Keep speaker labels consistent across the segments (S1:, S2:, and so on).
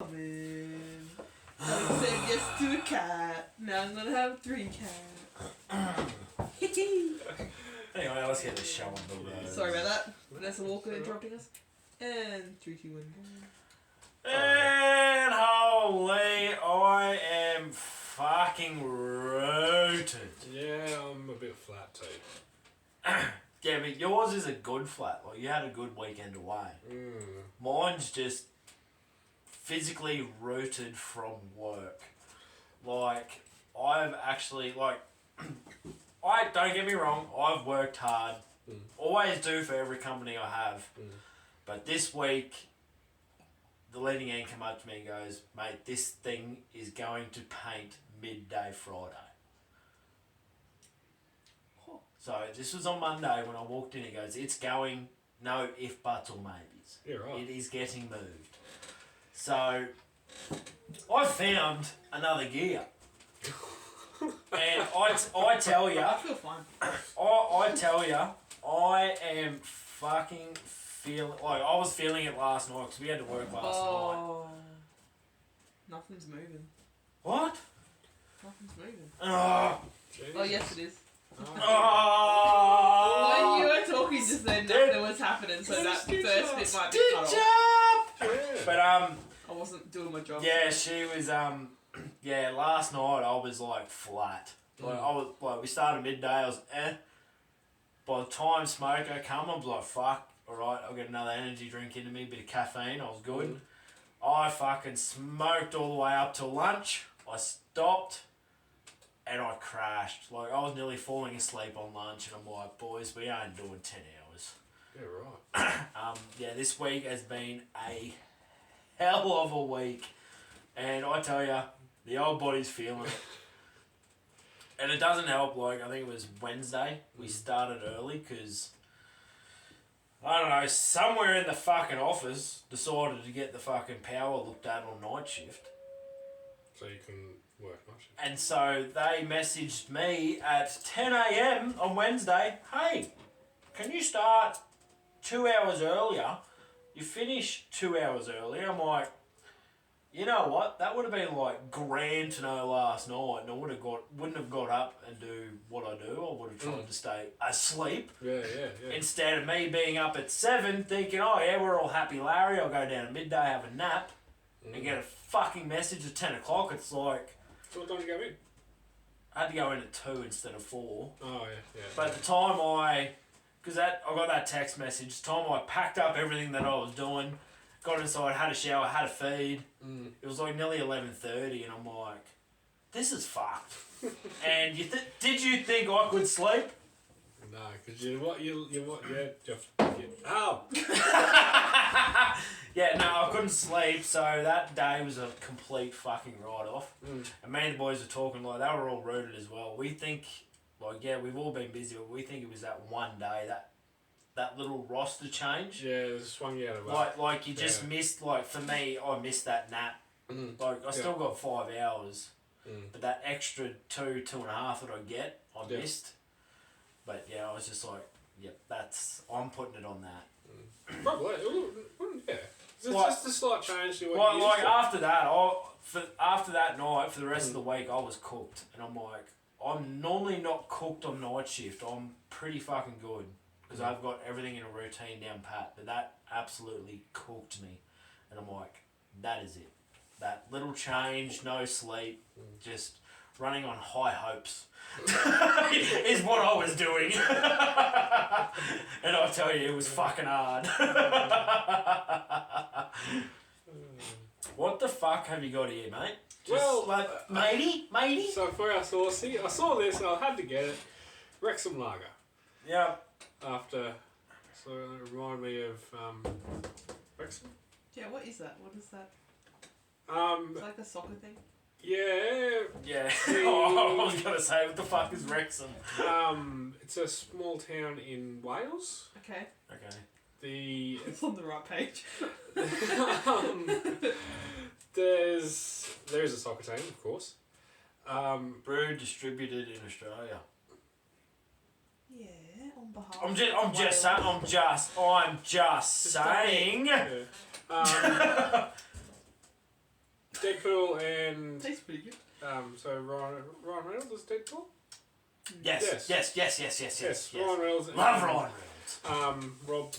S1: Man. I said yes to a cat. Now I'm gonna have 3 cats.
S2: Anyway, let's get this show on the road.
S1: Sorry about that. Vanessa Walker interrupting us. And 3, 2, 1, go.
S2: And holy, I am fucking rooted.
S3: Yeah, I'm a bit flat too.
S2: Yeah, but yours is a good flat. Like, you had a good weekend away. Mine's just physically rooted from work. Like, I've actually, like, don't get me wrong, I've worked hard. Always do for every company I have. But this week, the leading end came up to me and goes, mate, this thing is going to paint midday Friday. So this was on Monday when I walked in. He goes, it's going, no if, buts or maybes.
S3: Yeah, right.
S2: It is getting moved. So I found another gear. And I tell you,
S1: I feel fine.
S2: I tell you, I am fucking feeling, like I was feeling it last night because we had to work last night.
S1: Nothing's moving.
S2: What?
S1: Nothing's moving.
S2: Oh.
S1: Oh, yes it is.
S2: Oh.
S1: When you were talking just then, nothing was happening, so that first bit might be cut off.
S2: But
S1: I wasn't doing my job.
S2: yeah, she was yeah, last night I was like flat. Like I was like, we started midday, I was By the time Smoker come, I was like, fuck, alright, I'll get another energy drink into me, bit of caffeine, I was good. I fucking smoked all the way up till lunch. I stopped and I crashed. Like, I was nearly falling asleep on lunch, and I'm like, boys, we ain't doing 10 hours.
S3: Yeah, right.
S2: Yeah, this week has been a hell of a week. And I tell you, the old body's feeling it. And it doesn't help, like, I think it was Wednesday, we started early, because, I don't know, somewhere in the fucking office decided to get the fucking power looked at on night shift.
S3: So you can work night shift.
S2: And so they messaged me at 10 a.m. on Wednesday, hey, can you start 2 hours earlier? You finish 2 hours earlier. I'm like, you know what? That would have been like grand to know last night, and I wouldn't have got up and do what I do. I would have tried to stay asleep.
S3: Yeah.
S2: Instead of me being up at 7 thinking, oh yeah, we're all happy Larry, I'll go down at midday, have a nap, and get a fucking message at 10 o'clock. It's like...
S3: So what time did you go in?
S2: I had to go in at 2 instead of 4.
S3: Oh, yeah.
S2: But at the time I got that text message, the time I packed up everything that I was doing, got inside, had a shower, had a feed. It was like nearly 11:30, and I'm like, this is fucked. And did you think I could sleep?
S3: No, because ow!
S2: Yeah, no, I couldn't sleep, so that day was a complete fucking write-off. And me and the boys were talking, like, they were all rooted as well. We think, like, yeah, we've all been busy, but we think it was that one day, that little roster change.
S3: Yeah, it swung you out of it.
S2: Like you just missed, like, for me, I missed that nap. Like, I still got 5 hours, but that extra 2.5 that I get, I missed. But yeah, I was just like, yep, I'm putting it on that.
S3: Probably, yeah. It's
S2: Like,
S3: just a slight change to what
S2: Well,
S3: you
S2: like
S3: used to.
S2: after that night, for the rest of the week, I was cooked, and I'm like, I'm normally not cooked on night shift. I'm pretty fucking good because I've got everything in a routine down pat. But that absolutely cooked me, and I'm like, that is it. That little change, no sleep, just running on high hopes is what I was doing. And I tell you, it was fucking hard. What the fuck have you got here, mate? Matey?
S3: So for our saucy, I saw this and I had to get it. Wrexham Lager.
S2: Yeah.
S3: So it reminded me of Wrexham.
S1: Yeah, what is that? What is that?
S3: It's
S1: like a soccer thing?
S2: Yeah. I was going to say, what the fuck is Wrexham?
S3: It's a small town in Wales.
S1: Okay. It's on the right page.
S3: There's a soccer team, of course.
S2: Brewed, distributed in Australia.
S1: Yeah, on behalf.
S2: I'm just saying.
S3: Yeah. Deadpool and
S1: Tastes pretty good.
S3: so Ryan Reynolds is Deadpool.
S2: Yes.
S3: Ryan Reynolds.
S2: Love Ryan Reynolds.
S3: Rob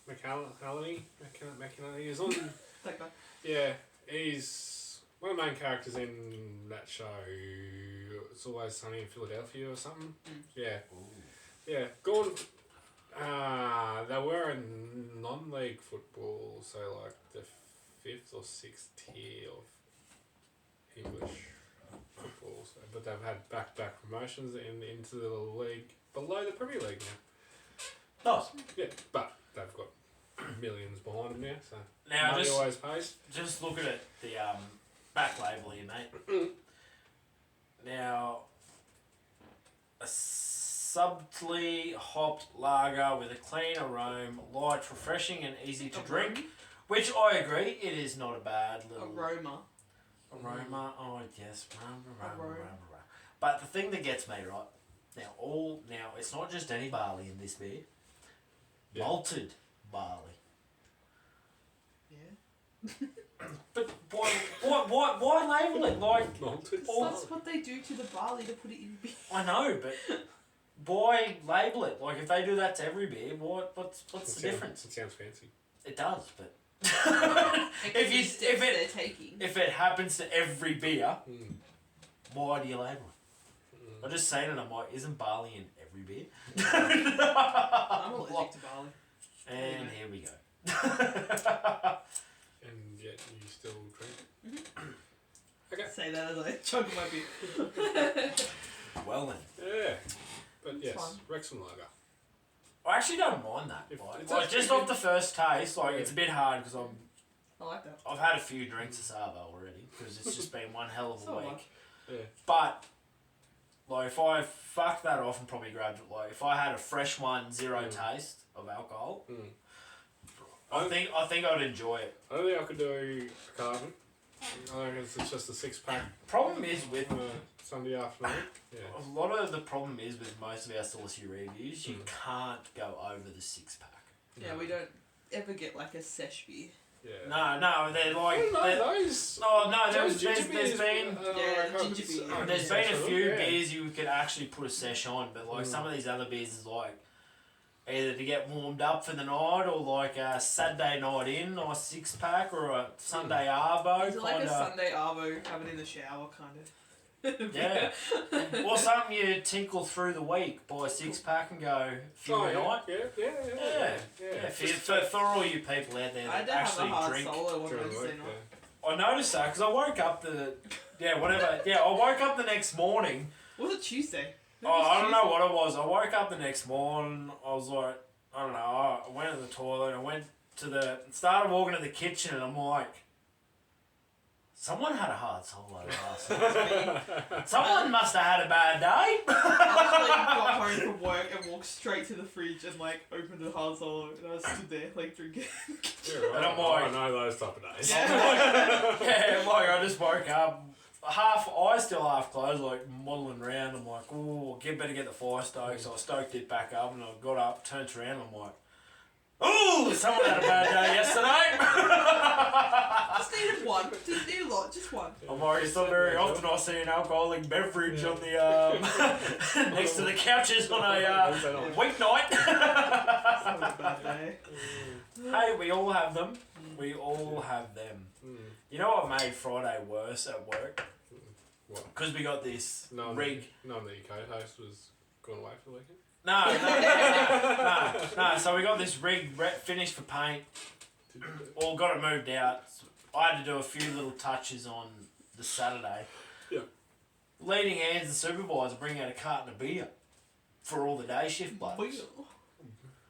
S3: McElhenney is on.
S1: That guy.
S3: Yeah, he's one of the main characters in that show. It's Always Sunny in Philadelphia or something. Yeah. Yeah, Gordon. They were in non-league football, so like the 5th or 6th tier of English football. So, but they've had back-to-back promotions into the league below the Premier League now.
S2: Nice.
S3: Yeah, but they've got millions behind them now, so
S2: Now
S3: money always pays.
S2: just look at it, the back label here, mate. Now, a subtly hopped lager with a clean aroma, light, refreshing, and easy to drink. Which I agree, it is not a bad little
S1: Aroma.
S2: aroma. Oh yes, aroma. But the thing that gets me right now, it's not just any barley in this beer.
S3: Yeah.
S2: Malted barley.
S1: Yeah.
S2: But why label it like?
S3: Malted.
S1: That's what they do to the barley to put it in beer.
S2: I know, but why label it? Like if they do that to every beer, what's the difference?
S3: It sounds fancy.
S2: It does, but
S1: if they're taking.
S2: if it happens to every beer, why do you label it? I just saying it. I'm like, isn't barley in every beer?
S1: I'm allergic to barley.
S2: And here we go.
S3: And yet you still drink. Okay.
S1: Say that as I chug my beer.
S2: Well then,
S3: Yeah. But
S1: It's
S3: yes,
S1: fun.
S3: Wrexham Lager.
S2: I actually don't mind that.
S3: If-
S2: Like,
S3: it's
S2: like
S3: actually
S2: just
S3: good.
S2: off the first taste, like
S3: Yeah.
S2: it's a bit hard because
S1: I like that.
S2: I've had a few drinks of Savo already because it's just been one hell of a
S1: So
S2: week.
S1: much.
S3: Yeah.
S2: But like if I fucked that off and probably grabbed it, like if I had a fresh one, zero taste of alcohol, I think I'd enjoy it.
S3: I don't think I could do a carton. I think it's just a 6-pack
S2: Problem is with
S3: on a Sunday afternoon. Yeah.
S2: a lot of the problem is with most of our Saucy reviews, you can't go over the 6-pack.
S1: Yeah, we don't ever get like a sesh beer.
S3: Yeah.
S2: No, they're like.
S3: I
S2: they're-
S3: don't know those.
S2: Oh no,
S3: Those
S2: there's
S3: ginger
S2: been
S3: beers,
S1: Yeah, ginger beer.
S2: there's been a few
S3: yeah.
S2: beers you could actually put a sesh on, but like some of these other beers is like either to get warmed up for the night or like a Saturday night in, or a 6-pack or a Sunday arvo
S1: Is it like a
S2: kinda.
S1: Sunday arvo, have it in the shower kind of?
S2: Yeah. Or something you tinkle through the week, buy a 6-pack and go through the night. Yeah. For all you people out there
S1: I
S2: that
S1: did have a
S2: actually
S1: hard
S2: drink.
S1: solo on
S3: During the
S1: Wednesday
S3: week,
S1: night.
S2: I noticed that because I woke up I woke up the next morning.
S1: Was it Tuesday?
S2: I don't know what it was. I woke up the next morning. I was like, I don't know. I went to the toilet. I went to started walking to the kitchen, and I'm like, someone had a hard solo last night. Someone must have had a bad day.
S1: I got home from work and walked straight to the fridge and like opened the hard solo and I stood there like drinking.
S2: And I'm like,
S3: I know those type of days.
S2: yeah, like I just woke up, eyes still half closed, like modelling around. I'm like, ooh, better get the fire stoked. So I stoked it back up and I got up, turned around, I'm like, ooh, someone had a bad day yesterday.
S1: Just needed one. Didn't need a lot, just one.
S2: I'm like, it's not very often I see an alcoholic beverage on the next to the couches on a weeknight.
S1: It's not a bad day.
S2: Hey, we all have them. We all have them. You know what made Friday worse at work?
S3: What?
S2: Because we got this rig.
S3: None that your co-host was gone away for the weekend?
S2: No. So we got this rig finished for paint. All got it moved out. I had to do a few little touches on the Saturday.
S3: Yeah.
S2: Leading hands and supervisor bring out a carton of beer for all the day shift blokes.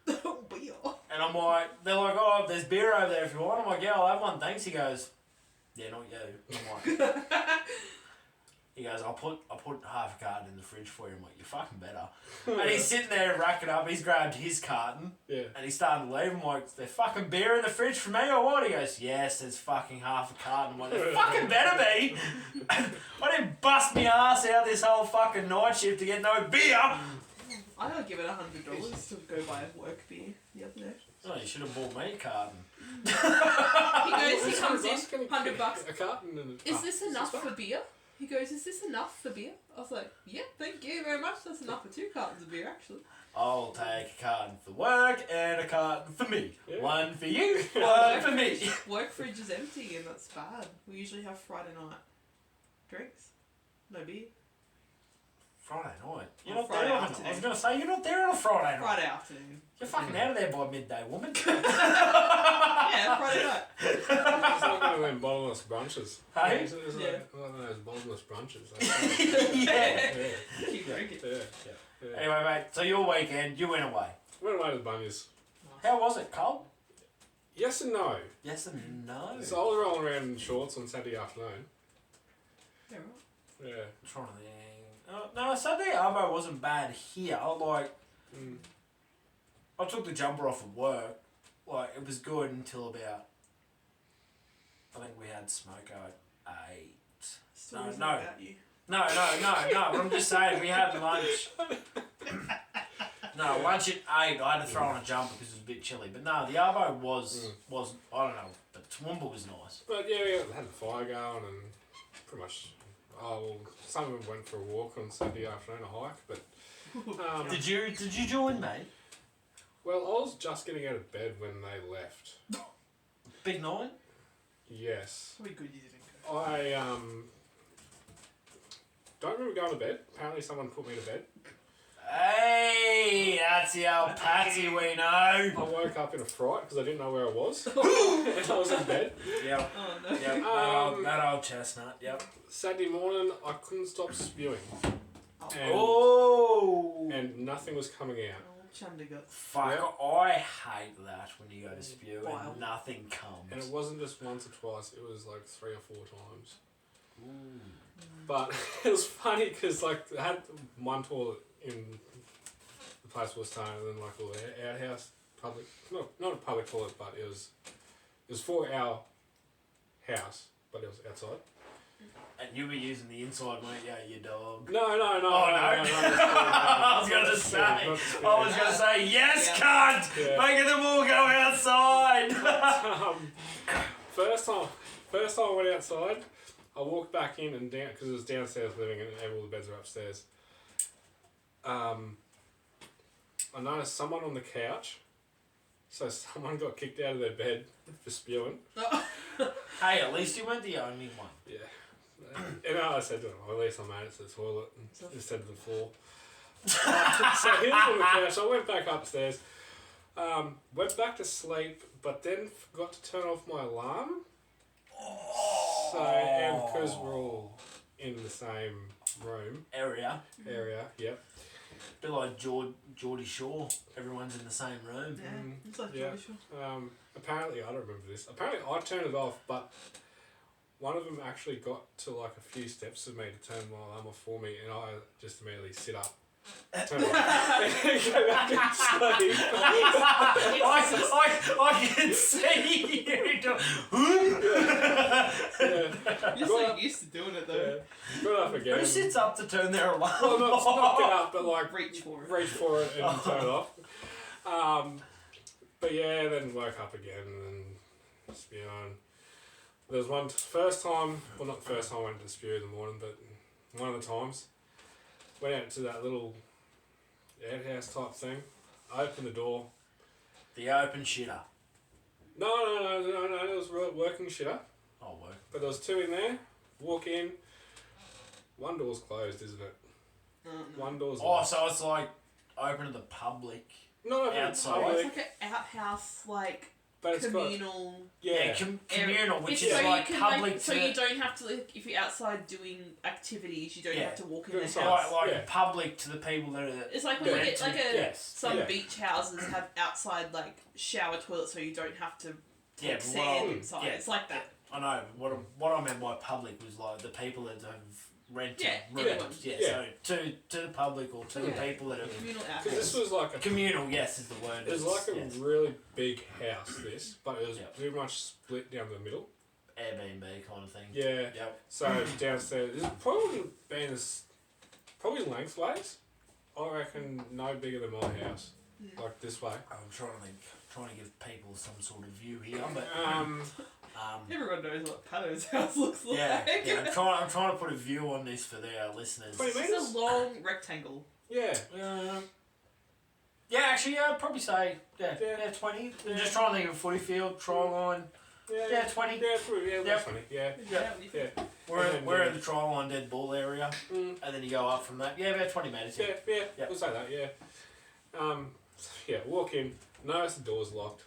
S1: Beer.
S2: And I'm like, they're like, oh, there's beer over there if you want. I'm like, yeah, I'll have one, thanks. He goes, yeah, not you. I'm like, he goes, I'll put half a carton in the fridge for you. I'm like, you're fucking better. And he's sitting there racking up. He's grabbed his carton.
S3: Yeah.
S2: And he's starting to leave. I'm like, is there fucking beer in the fridge for me or what? He goes, yes, there's fucking half a carton. I'm like, there fucking better be. I didn't bust my ass out this whole fucking night shift to get no beer.
S1: I gotta give it $100 to go buy a work beer the other day.
S2: Oh, you should have bought me a carton.
S1: He comes in, $100.
S3: A carton and
S1: Is this enough for beer? He goes, is this enough for beer? I was like, yeah, thank you very much. That's enough for 2 cartons of beer, actually.
S2: I'll take a carton for work and a carton for me.
S3: Yeah.
S2: One for you, one for me.
S1: Work fridge is empty and that's bad. We usually have Friday night drinks. No beer.
S2: Friday night? You're
S1: Or
S2: not
S1: Friday
S2: there on,
S1: afternoon.
S2: I was going to say, you're not there on a Friday night.
S1: Friday afternoon.
S2: You're fucking out of there by midday, woman.
S1: Yeah, Friday night.
S3: It's like one of them bottomless brunches.
S2: Hey?
S3: It's like
S1: Yeah.
S3: one of those bottomless brunches.
S2: Yeah.
S3: Yeah.
S1: Keep drinking.
S3: Yeah.
S2: Anyway, mate, so your weekend, you went away.
S3: Went away to the bunnies.
S2: How was it, Cole?
S3: Yes and no.
S2: Yes and no.
S3: So I was rolling around in shorts on Saturday afternoon.
S1: Yeah, right.
S3: Yeah.
S2: I'm trying to think. No, Sunday Arvo wasn't bad here. Like, I took the jumper off of work. Like, it was good until about, I think we had smoke at 8.
S1: Still
S2: No,
S1: isn't
S2: no.
S1: about you.
S2: No, but I'm just saying, we had lunch. No, lunch at 8, I had to throw on a jumper because it was a bit chilly. But no, the Arvo was I don't know, but Toowoomba was nice.
S3: But yeah, we had the fire going and pretty much, some of them went for a walk on Saturday afternoon, a hike, but...
S2: Did you join, mate?
S3: Well, I was just getting out of bed when they left.
S2: Big 9?
S3: Yes.
S1: Probably good you didn't go.
S3: I don't remember going to bed. Apparently someone put me to bed.
S2: Hey, that's the old Patsy we know.
S3: I woke up in a fright because I didn't know where I was. And I was in bed.
S2: Yep.
S1: Oh no.
S2: Yep. That old chestnut. Yep.
S3: Saturday morning, I couldn't stop spewing. And, and nothing was coming out.
S1: Chandigarh.
S2: Fuck,
S3: Yep.
S2: I hate that when you go to spew
S1: Wild.
S2: and nothing comes.
S3: And it wasn't just once or twice, it was like 3 or 4 times. But it was funny because like I had one toilet in the place we were staying, and then like a little outhouse, public, not a public toilet, but it was for our house, but it was outside.
S2: And you were using the inside, weren't you, you dog?
S3: No.
S2: Oh, no.
S3: I
S2: was gonna say, yes, cunt!
S3: Yeah.
S2: Making them all go outside!
S3: First time I went outside, I walked back in and down, because it was downstairs living and all the beds were upstairs. I noticed someone on the couch, so someone got kicked out of their bed for spewing.
S2: Hey, at least you weren't the only one.
S3: Yeah. And I said to him, well, at least I made it to the toilet instead of the floor. So he was on the couch, I went back upstairs, went back to sleep, but then forgot to turn off my alarm. So, and because we're all in the same room.
S2: Area.
S3: Yep.
S2: Bit like Geordie Shore. Everyone's in the same room.
S1: Yeah, it's like
S3: Yeah.
S1: Geordie Shore.
S3: Apparently, I don't remember this. Apparently, I turned it off, but one of them actually got to like a few steps of me to turn my alarm off for me, and I just immediately sit up, turn it off, and go back and sleep.
S2: I can see you do.
S3: Yeah.
S1: You're so used to doing it though.
S3: Yeah. Got up again.
S2: Who sits up to turn their alarm
S3: Well, not
S2: off?
S3: get up, but like
S1: Reach for it.
S3: reach for it and turn it off. But yeah, then woke up again and spewing. There was one first time, well not the first time I went to spew in the morning, but one of the times went out to that little outhouse type thing. I opened the door.
S2: The open shitter.
S3: No, it was a working shitter.
S2: Oh, work.
S3: But there was 2 in there. Walk in. One door's closed, isn't it?
S1: No.
S3: One door's
S2: Oh,
S3: locked.
S2: so it's like open to the public.
S3: No,
S2: outside.
S1: Oh, it's
S3: public,
S1: like an outhouse, like
S3: but it's got
S1: communal.
S3: yeah.
S2: Communal, which
S1: It's
S2: is
S1: so
S2: like
S1: you can,
S2: public
S1: like, so
S2: to...
S1: you don't have to, like, if you're outside doing activities, you don't
S2: Yeah.
S1: have to walk in
S3: Good
S1: the
S3: side.
S1: house.
S2: like
S3: Yeah.
S2: public to the people that are...
S1: It's like when you get like a
S2: Yes.
S1: some
S3: Yeah.
S1: beach houses have outside like shower toilets, so you don't have to
S2: Yeah,
S1: take sand inside.
S2: yeah.
S1: It's like that.
S2: I know. What I meant by public was like the people that have rented
S1: Yeah,
S2: rooms.
S1: anyone.
S2: Yeah,
S3: Yeah.
S2: so to the public or to the
S1: Yeah.
S2: people that have...
S1: Communal
S3: Because
S1: outhouse.
S3: this was like a
S2: Communal, yes, is the word.
S3: It was like a
S2: yes.
S3: really big house, this, but it was
S2: Yep.
S3: pretty much split down the middle.
S2: Airbnb kind of thing.
S3: Yeah.
S2: Yep.
S3: So downstairs, it's probably been probably lengthways. I reckon no bigger than my house,
S1: Yeah.
S3: like this way.
S2: I'm trying to think. trying to give people some sort of view here, but
S1: Everyone knows what Pato's house looks like.
S2: yeah, I'm trying to put a view on this for their listeners.
S3: 20 metres?
S1: It's a long rectangle.
S3: Yeah.
S2: Yeah, actually, I'd probably say 20.
S3: Yeah.
S2: I'm just trying to think of a footy field, try line. Yeah, 20.
S3: Yeah, probably, yeah,
S2: Yep.
S3: 20. Yeah.
S1: Yeah.
S3: Yeah.
S2: We're in the try line dead ball area, and then you go up from that. Yeah, about 20 metres.
S3: Yeah,
S2: Yep.
S3: we'll say that, yeah. Yeah, walk in, notice the door's locked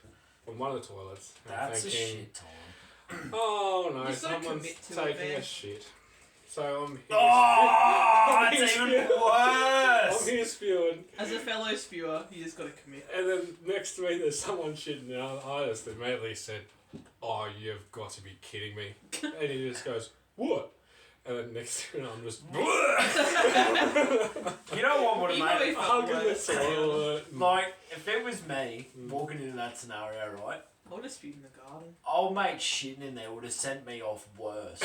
S3: on one of the toilets. And
S2: That's
S3: thinking,
S2: a shit time.
S3: Oh no,
S1: You're so
S3: someone's
S1: commit to it,
S3: taking
S1: man.
S3: a shit. So I'm here.
S2: Oh,
S3: I'm
S2: it's
S3: here
S2: even
S3: spewing. I'm
S2: worse.
S3: here spewing.
S1: As a fellow spewer, you just gotta commit.
S3: And then next to me there's someone shitting out. I just immediately said, "Oh, you've got to be kidding me." And he just goes, "What?" And then next thing I'm just
S2: You know what would
S1: You
S2: have
S1: know
S2: made
S1: he felt
S3: hugging the
S1: worse.
S3: toilet.
S2: like if it was me walking into that scenario, right?
S1: I would have spewed in the garden.
S2: Old mate shitting in there would have sent me off worse.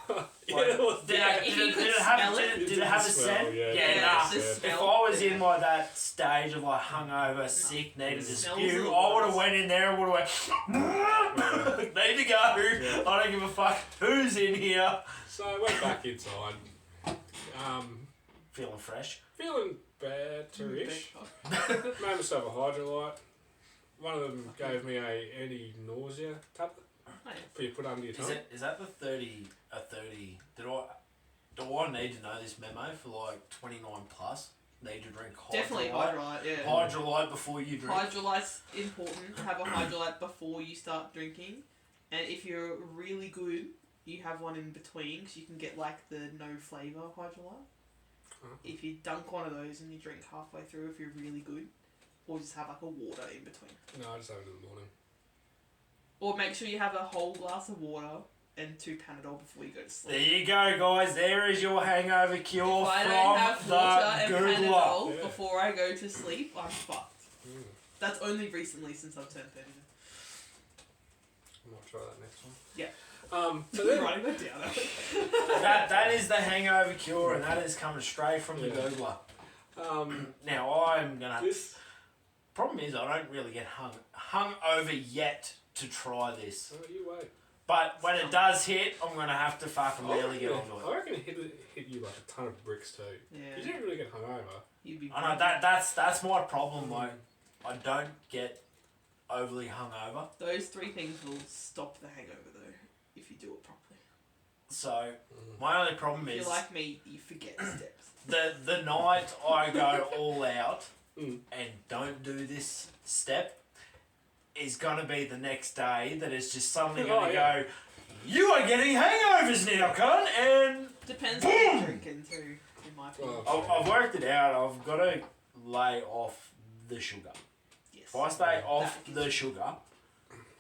S3: Yeah, it was
S2: Did
S1: Yeah,
S2: it,
S1: if
S2: did
S1: you
S2: it,
S1: could
S2: did it have
S1: smell
S2: did
S1: it.
S2: it, did it have a
S3: Smell,
S2: scent?
S3: yeah,
S1: Yeah,
S2: nah.
S1: the
S2: If
S1: smell.
S2: I was in like that stage of like hungover, sick, needed to
S1: Smells
S2: spew,
S1: the
S2: I would have
S1: worst.
S2: went in there and would have went, need to go.
S3: Yeah.
S2: I don't give a fuck who's in here.
S3: So I went back inside.
S2: Feeling fresh.
S3: Feeling bad-ish. Made myself a hydrolyte. One of them gave me a anti-nausea tablet for you to put under your tongue.
S2: Is that the 30? A 30? Do I need to know this memo for like 29 plus? Need to drink hydrolyte.
S1: Definitely hydrolyte, yeah.
S2: Hydrolyte before you drink.
S1: Hydrolyte's important. Have a hydrolyte before you start drinking. And if you're really good, you have one in between because you can get like the no flavour hydrolyte. If you dunk one of those and you drink halfway through, if you're really good, or just have like a water in between.
S3: No, I just have it in the morning.
S1: Or make sure you have a whole glass of water and 2 Panadol before you go to sleep.
S2: There you go, guys. There is your hangover cure
S1: If I don't have
S2: from
S1: water and
S2: the Googler.
S1: Panadol
S3: Yeah.
S1: before I go to sleep, I'm fucked.
S3: Mm.
S1: That's only recently since I've turned 30.
S3: I might try that next one.
S1: Yeah.
S3: So then,
S1: Writing that down.
S2: That is the hangover cure, and that is coming straight from the
S3: Yeah.
S2: Googler. Now I'm gonna.
S3: this.
S2: Problem is, I don't really get hung over yet to try this.
S3: Oh, you wait.
S2: But when it does hit, I'm gonna have to fucking really get onto
S3: I
S2: it.
S3: reckon it hit you like a ton of bricks too.
S1: Yeah.
S3: You didn't really get hungover.
S1: You'd be
S2: I know that's my problem. Like, I don't get overly hungover,
S1: Those 3 things will stop the hangover though, if you do it properly.
S2: so my only problem
S1: If
S2: is
S1: you're like me, you forget steps.
S2: the night I go all out
S3: Mm.
S2: and don't do this step is gonna be the next day that is just suddenly gonna
S3: yeah.
S2: go, you are getting hangovers now, cunt, and
S1: Depends what you're drinking too, in my opinion.
S3: Well,
S2: I've worked it out. I've got to lay off the sugar.
S1: Yes.
S2: If I stay off
S1: That
S2: the sugar,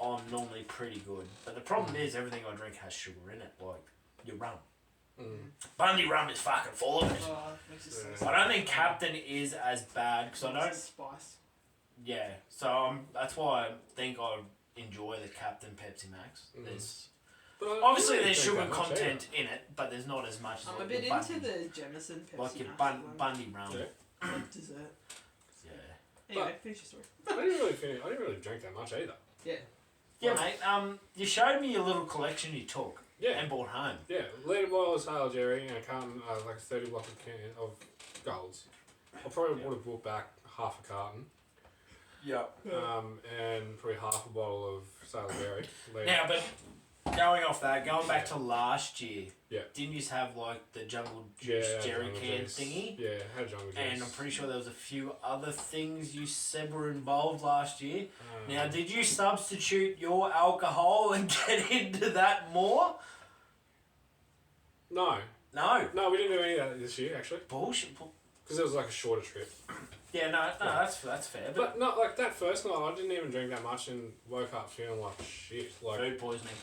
S2: I'm normally pretty good. But the problem is everything I drink has sugar in it, like your rum. Bundy rum is fucking full of it.
S1: Oh, it makes you so
S3: Yeah.
S1: sick.
S2: I don't think Captain is as bad because I
S1: It's
S2: don't.
S1: a spice.
S2: Yeah, so that's why I think I enjoy the Captain Pepsi Max. There's
S3: But I
S2: obviously
S3: don't
S2: there's
S3: drink
S2: sugar
S3: that much
S2: content in it, but there's not as much. as
S1: I'm a
S2: like
S1: bit
S2: your
S1: into
S2: Bundy,
S1: the Jameson Pepsi
S2: like your
S1: Nasty one.
S2: Bundy rum.
S3: Yeah.
S1: Like dessert.
S2: Yeah.
S1: Anyway, finish your story.
S3: I didn't really drink that much either.
S2: Yeah, mate. You showed me your little collection you took
S3: Yeah.
S2: and brought home.
S3: Yeah, leader bottle of Sail Jerry and a carton, like a 30 block of can of golds. I probably would have brought back half a carton.
S2: Yeah.
S3: And probably half a bottle of Sail Jerry.
S2: Now, but going off that, going back to last year,
S3: Yeah.
S2: didn't you have like the Jungle Juice jerry
S3: Jungle
S2: can
S3: Juice.
S2: thingy?
S3: Yeah, had Jungle Juice.
S2: And I'm pretty sure there was a few other things you said were involved last year. Now, did you substitute your alcohol and get into that more?
S3: No.
S2: No.
S3: No, we didn't do any of that this year, actually.
S2: Bullshit.
S3: Because it was like a shorter trip.
S2: Yeah, no, that's fair. But
S3: But not like that first night, I didn't even drink that much and woke up feeling like shit. Like,
S2: food poisoning.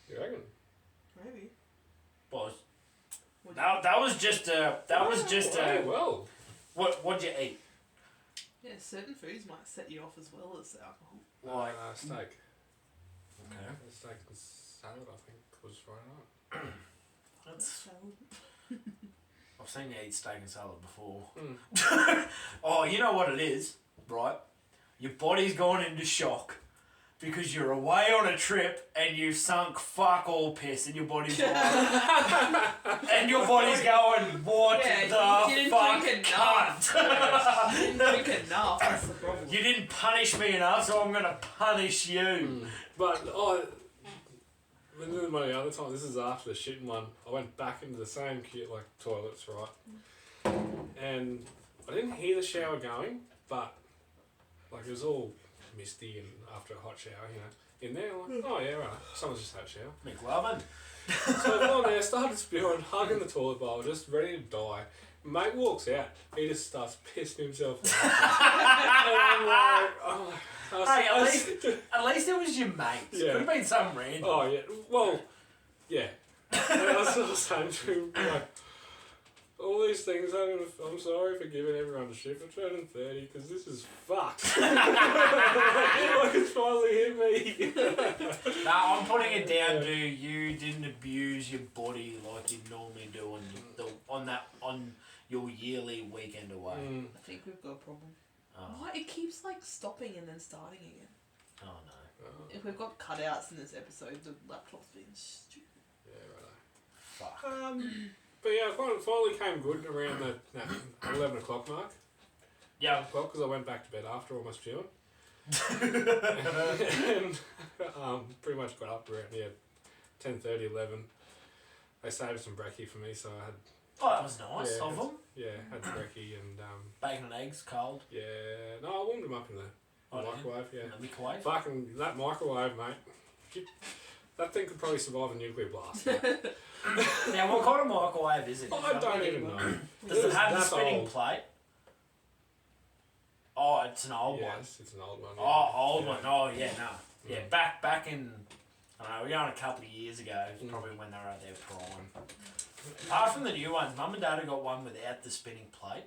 S3: you reckon?
S1: Maybe.
S2: Was
S1: Would
S2: that was just a
S3: Well.
S2: what'd you eat?
S1: Yeah, certain foods might set you off as well as the alcohol.
S2: Like
S3: Steak.
S2: okay.
S3: Steak and salad, I think, was Friday night.
S2: That's
S1: Salad.
S2: I've seen you eat steak and salad before.
S3: Mm.
S2: Oh, you know what it is, right? your body's gone into shock because you're away on a trip and you've sunk fuck all piss and your body's going, and your body's going, what the fuck, cunt?
S1: You didn't drink enough, that's the problem.
S2: You didn't punish me enough, so I'm going to punish you.
S3: But, my other time, this is after the shitting one, I went back into the same toilets, right? And I didn't hear the shower going, but, it was all misty and after a hot shower, in there, I'm like, oh yeah, right, someone's just had a shower.
S2: McLovin.
S3: So I've gone there, started spewing, hugging the toilet bowl, just ready to die. Mate walks out, he just starts pissing himself off. And I'm like,
S2: hey, at least it was your mates.
S3: Yeah.
S2: Could have been some random.
S3: oh yeah, well, yeah. And I was sort of saying to him, all these things, I'm sorry for giving everyone a shit for turning 30 because this is fucked. It's finally hit me.
S2: Nah, I'm putting it down to you didn't abuse your body like you normally do on your yearly weekend away.
S1: I think we've got a problem. Why? It keeps stopping and then starting again.
S2: Oh no.
S1: If we've got cutouts in this episode, the laptop's being stupid.
S3: Yeah,
S2: Fuck.
S3: but yeah, it finally came good around the 11 o'clock mark.
S2: Yeah.
S3: Because I went back to bed after almost chewing. And pretty much got up around 10:30, 11. They saved some brekkie for me, so I had...
S2: Oh, that was nice of them.
S3: Yeah, had the brekkie and...
S2: Bacon and eggs, cold.
S3: Yeah, no, I warmed them up in the microwave,
S2: In the microwave?
S3: Fucking, that microwave, mate. That thing could probably survive a nuclear blast.
S2: Now, what kind of microwave is it?
S3: I don't even know.
S2: Does it have the
S3: That's
S2: spinning
S3: old.
S2: plate? Oh, it's an old one.
S3: Yes, it's an old one.
S2: Oh, old one. Oh, yeah, no. Yeah, back in... I don't know, we're going a couple of years ago, probably when they were at their prime. Apart from the new ones, Mum and Dad have got one without the spinning plate.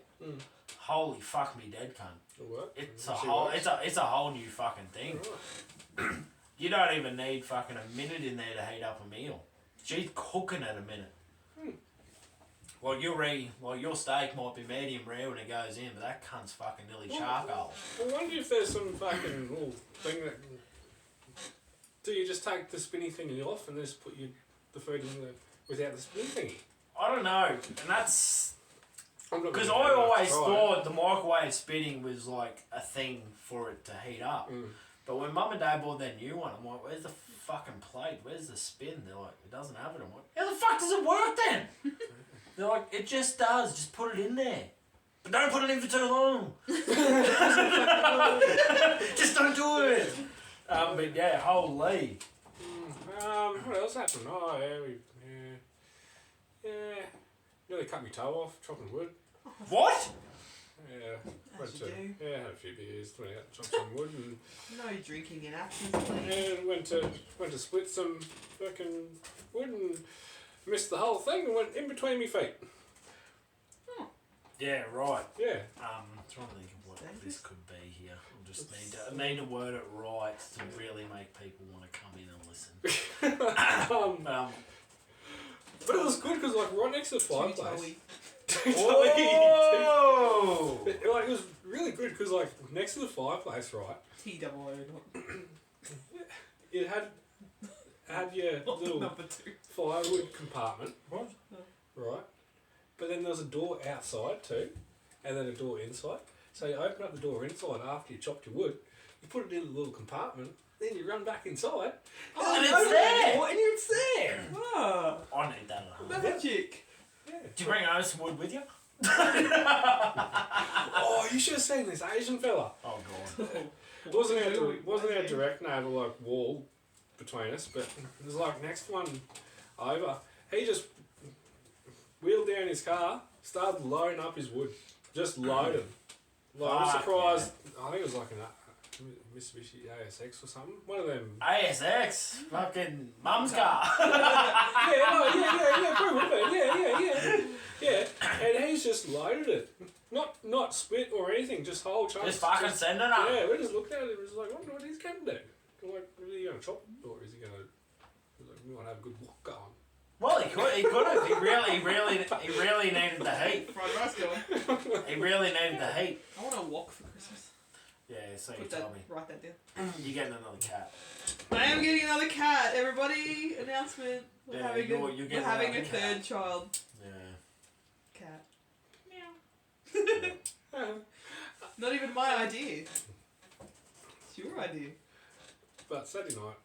S2: Holy fuck me dead cunt.
S3: It'll work.
S2: It's a whole new fucking thing.
S3: Right.
S2: You don't even need fucking a minute in there to heat up a meal. She's cooking it a minute. Well, your steak might be medium rare when it goes in, but that cunt's fucking nearly charcoal.
S3: I wonder if there's some fucking little thing that... Do you just take the spinny thingy off and just put the food in without the spinny thingy?
S2: I don't know, and that's... Because I
S3: really
S2: always
S3: try.
S2: thought the microwave spinning was like a thing for it to heat up. But when Mum and Dad bought their new one, I'm like, where's the fucking plate? Where's the spin? They're like, it doesn't have it. I'm like, how the fuck does it work then? They're like, it just does. Just put it in there. But don't put it in for too long. Just don't do it. But yeah, holy.
S3: What else happened? Oh, yeah, nearly cut my toe off, chopping wood.
S2: What?
S3: Yeah,
S1: As you do.
S3: had a few beers, went out, chopped some wood, and
S1: No drinking in absence, please.
S3: and went to split some fucking wood and missed the whole thing and went in between my feet.
S2: Yeah, right.
S3: Yeah.
S2: I'm trying to think of what this could be here. I need to word it right to really make people want to come in and listen.
S3: But it was good because right next to the
S1: To
S3: fireplace.
S1: Toey.
S2: Whoa!
S3: It was really good because next to the fireplace, right?
S1: T-double-O.
S3: It had your little
S1: Number 2.
S3: firewood compartment.
S2: What?
S3: Right. But then there's a door outside too, and then a door inside. So you open up the door inside after you chopped your wood, you put it in the little compartment, then you run back inside.
S2: And it's there!
S3: And it's there!
S1: Ah,
S2: I need that at home.
S1: magic.
S3: Yeah.
S2: Do you bring home some wood with you?
S3: Oh, you should have seen this Asian fella.
S2: Oh, God.
S3: Wasn't our direct neighbour wall between us, but there's next one over. He just wheeled down his car, started loading up his wood. Just loaded. I'm surprised. Yeah. I think it was an Mitsubishi ASX or something. One of them.
S2: ASX? Fucking mum's car.
S3: Yeah, probably. Yeah. And he's just loaded it. Not split or anything, just whole chunks.
S2: Just fucking send it up.
S3: Yeah, we just looked at it and was like, I wonder what he's going to do. Is he going to chop it or is he going to... We might have a good walk going.
S2: Well, he could have. He really needed the heat.
S1: Fried rice going.
S2: He really needed the heat.
S1: I want to walk for Christmas.
S2: Yeah, so you
S1: Put
S2: told
S1: that,
S2: me.
S1: write that down.
S2: You're getting another cat.
S1: I am getting another cat. Everybody, announcement. We're
S2: Yeah,
S1: having
S2: you're
S1: we're
S2: getting
S1: having a
S2: another cat.
S1: third child.
S2: Yeah.
S1: Cat.
S3: Yeah.
S1: Not even my idea. It's your idea.
S3: But Saturday night.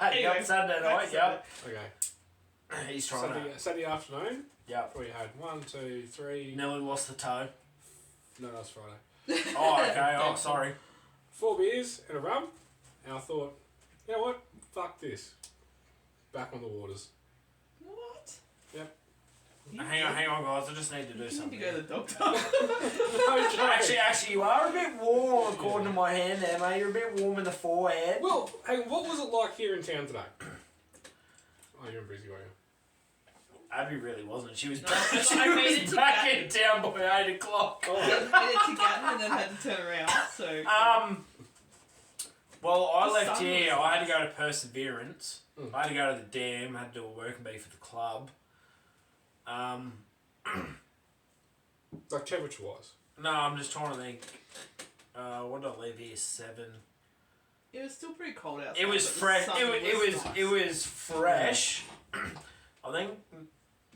S1: Anyway,
S2: Yep, Sunday night, yep.
S3: Okay.
S2: He's trying to.
S3: Saturday afternoon.
S2: Yep.
S3: We had 1, 2, 3.
S2: Nearly lost the toe.
S3: No, that was Friday.
S2: Oh, okay. Oh, sorry.
S3: 4 beers and a rum, and I thought, you know what? Fuck this. Back on the waters.
S1: What?
S3: Yep.
S2: Hang on, guys. I just need to do
S1: You
S2: something.
S1: need to go to the doctor.
S3: No joke.
S2: Actually, you are a bit warm according to my hand there, mate. You're a bit warm in the forehead.
S3: Well, hey, what was it like here in town today? Oh, you're in Brizzy, were you?
S2: Abby really wasn't. She was
S1: No,
S2: back,
S1: I made it to
S2: back
S1: Gatton.
S2: in town by 8 o'clock.
S3: Oh.
S1: I made it to Gatton and then had to turn around. So.
S2: Well, I
S1: The
S2: left
S1: sun
S2: here.
S1: was-
S2: I had to go to Perseverance.
S3: Mm.
S2: I had to go to the dam. Had to do a working bee for the club.
S3: Like temperature-wise.
S2: No, I'm just trying to think. What did I leave here? 7.
S1: It was still pretty cold outside.
S2: It was
S1: but the
S2: fresh.
S1: sun
S2: It was fresh. I think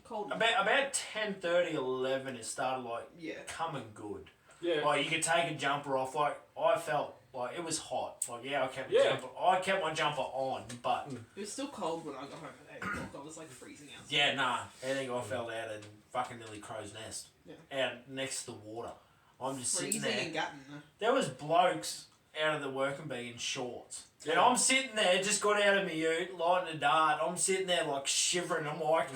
S1: cold.
S2: about 10:30, 11. It started like
S1: Yeah.
S2: coming good.
S3: Yeah.
S2: Like you could take a jumper off. Like I felt like it was hot. Like I kept my jumper on, but
S1: It was still cold when I got home at 8 o'clock. I was like freezing outside.
S2: yeah, nah. I think I fell out and fucking nearly crow's nest.
S1: Yeah.
S2: Out next to the water. I'm just
S1: Freezing
S2: sitting there.
S1: in Gatton.
S2: There was blokes out of the working bee in shorts. And
S3: Yeah.
S2: I'm sitting there, just got out of my ute, lighting a dart. I'm sitting there like shivering. I'm like,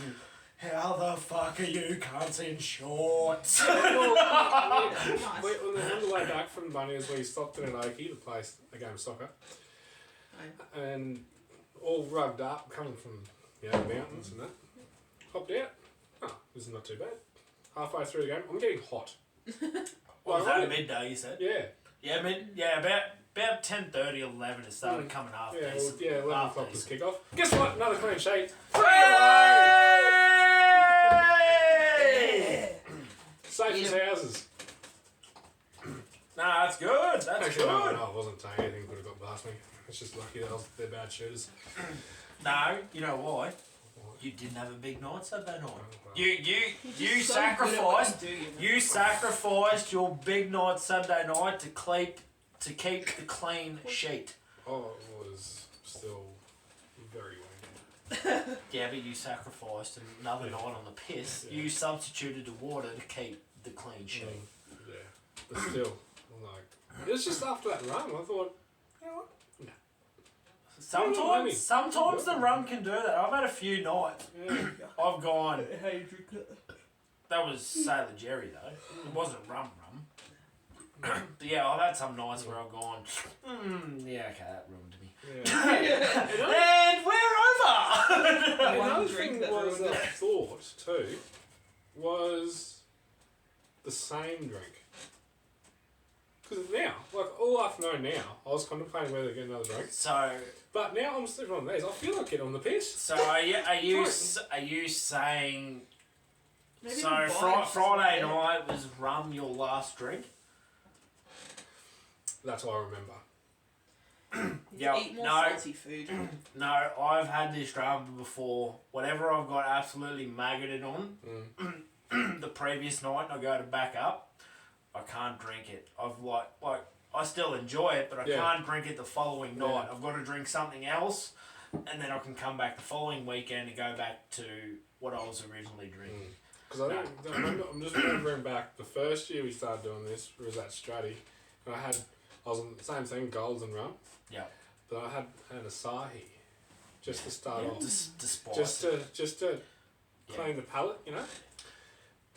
S2: how the fuck are you cunts in shorts?
S3: Well,
S1: Nice.
S3: on the way back from Bunnings, we stopped in an Oakie to play a game of soccer.
S1: Aye.
S3: And all rugged up, coming from the mountains and that. Hopped out. Oh, this is not too bad. Halfway through the game, I'm getting hot.
S2: What was that, midday, you said?
S3: Yeah.
S2: Yeah, about 10:30, 11 it started coming half
S3: Yeah,
S2: decent.
S3: 11
S2: Half
S3: o'clock was
S2: decent.
S3: kick off. Guess what? Another clean sheet.
S2: Hey!
S3: Safe as houses.
S2: Nah, that's good. That's
S3: Actually,
S2: good.
S3: no, I wasn't saying anything could have got past me. It's just lucky that they're bad shooters.
S2: No, you know why? You didn't have a big night Saturday night. You
S1: You're so good at what
S2: sacrificed.
S1: you do, know?
S2: You sacrificed your big night Saturday night to keep the clean sheet.
S3: Oh, it was still very windy.
S2: Yeah, but you sacrificed another night on the piss.
S3: Yeah.
S2: You substituted the water to keep the clean sheet.
S3: Yeah. But still, like, it was just after that run, I thought, you know what?
S2: Sometimes the rum can do that. I've had a few nights.
S3: Yeah.
S2: I've gone.
S1: How you drink it?
S2: That was Sailor Jerry though. It wasn't rum. But yeah, I've had some nights where I've gone. Yeah, okay, that ruined me.
S3: Yeah.
S2: And we're over.
S3: Another
S1: drink
S3: thing
S1: that
S3: was
S1: ruined
S3: that I thought too was the same drink. Because now, like all afternoon now, I was contemplating whether to get another drink.
S2: So
S3: But now I'm slipping on these. I feel like getting on the piss.
S2: are you saying?
S1: Maybe
S2: So
S1: the vibes
S2: Friday
S1: just
S2: night was rum your last drink?
S3: That's all I remember.
S2: Yeah,
S1: Eat more
S2: no.
S1: salty food.
S2: No, I've had this rum before. Whatever I've got absolutely maggoted on, the previous night I go to back up, I can't drink it. I've like I still enjoy it, but I can't drink it the following night. I've got to drink something else, and then I can come back the following weekend and go back to what I was originally drinking.
S3: Because I'm just remembering back the first year we started doing this was at Stratty, and I was on the same thing, golds and rum.
S2: Yeah.
S3: But I had an Asahi, just to start off,
S2: just
S3: to clean the palate, you know.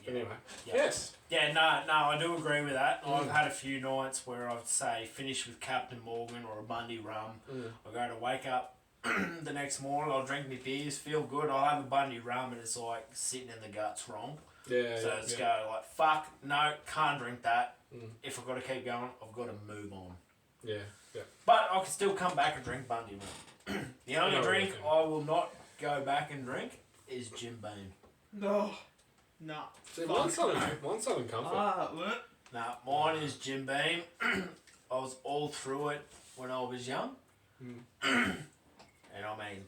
S2: Yeah.
S3: Anyway,
S2: Yeah.
S3: yes.
S2: Yeah, no, I do agree with that. I've had a few nights where I'd say finish with Captain Morgan or a Bundy rum. I go to wake up the next morning, I'll drink my beers, feel good, I'll have a Bundy rum and it's like sitting in the guts wrong.
S3: Yeah.
S2: So
S3: yeah,
S2: go like, fuck, no, can't drink that. If I've got to keep going, I've got to move on.
S3: Yeah. Yeah.
S2: But I can still come back and drink Bundy rum. The only
S3: No,
S2: drink
S3: okay.
S2: I will not go back and drink is Jim Beam.
S1: No. Nah.
S3: See, one Southern Comfort.
S1: Ah,
S2: Nah, mine is Jim Beam. I was all through it when I was young. And I mean,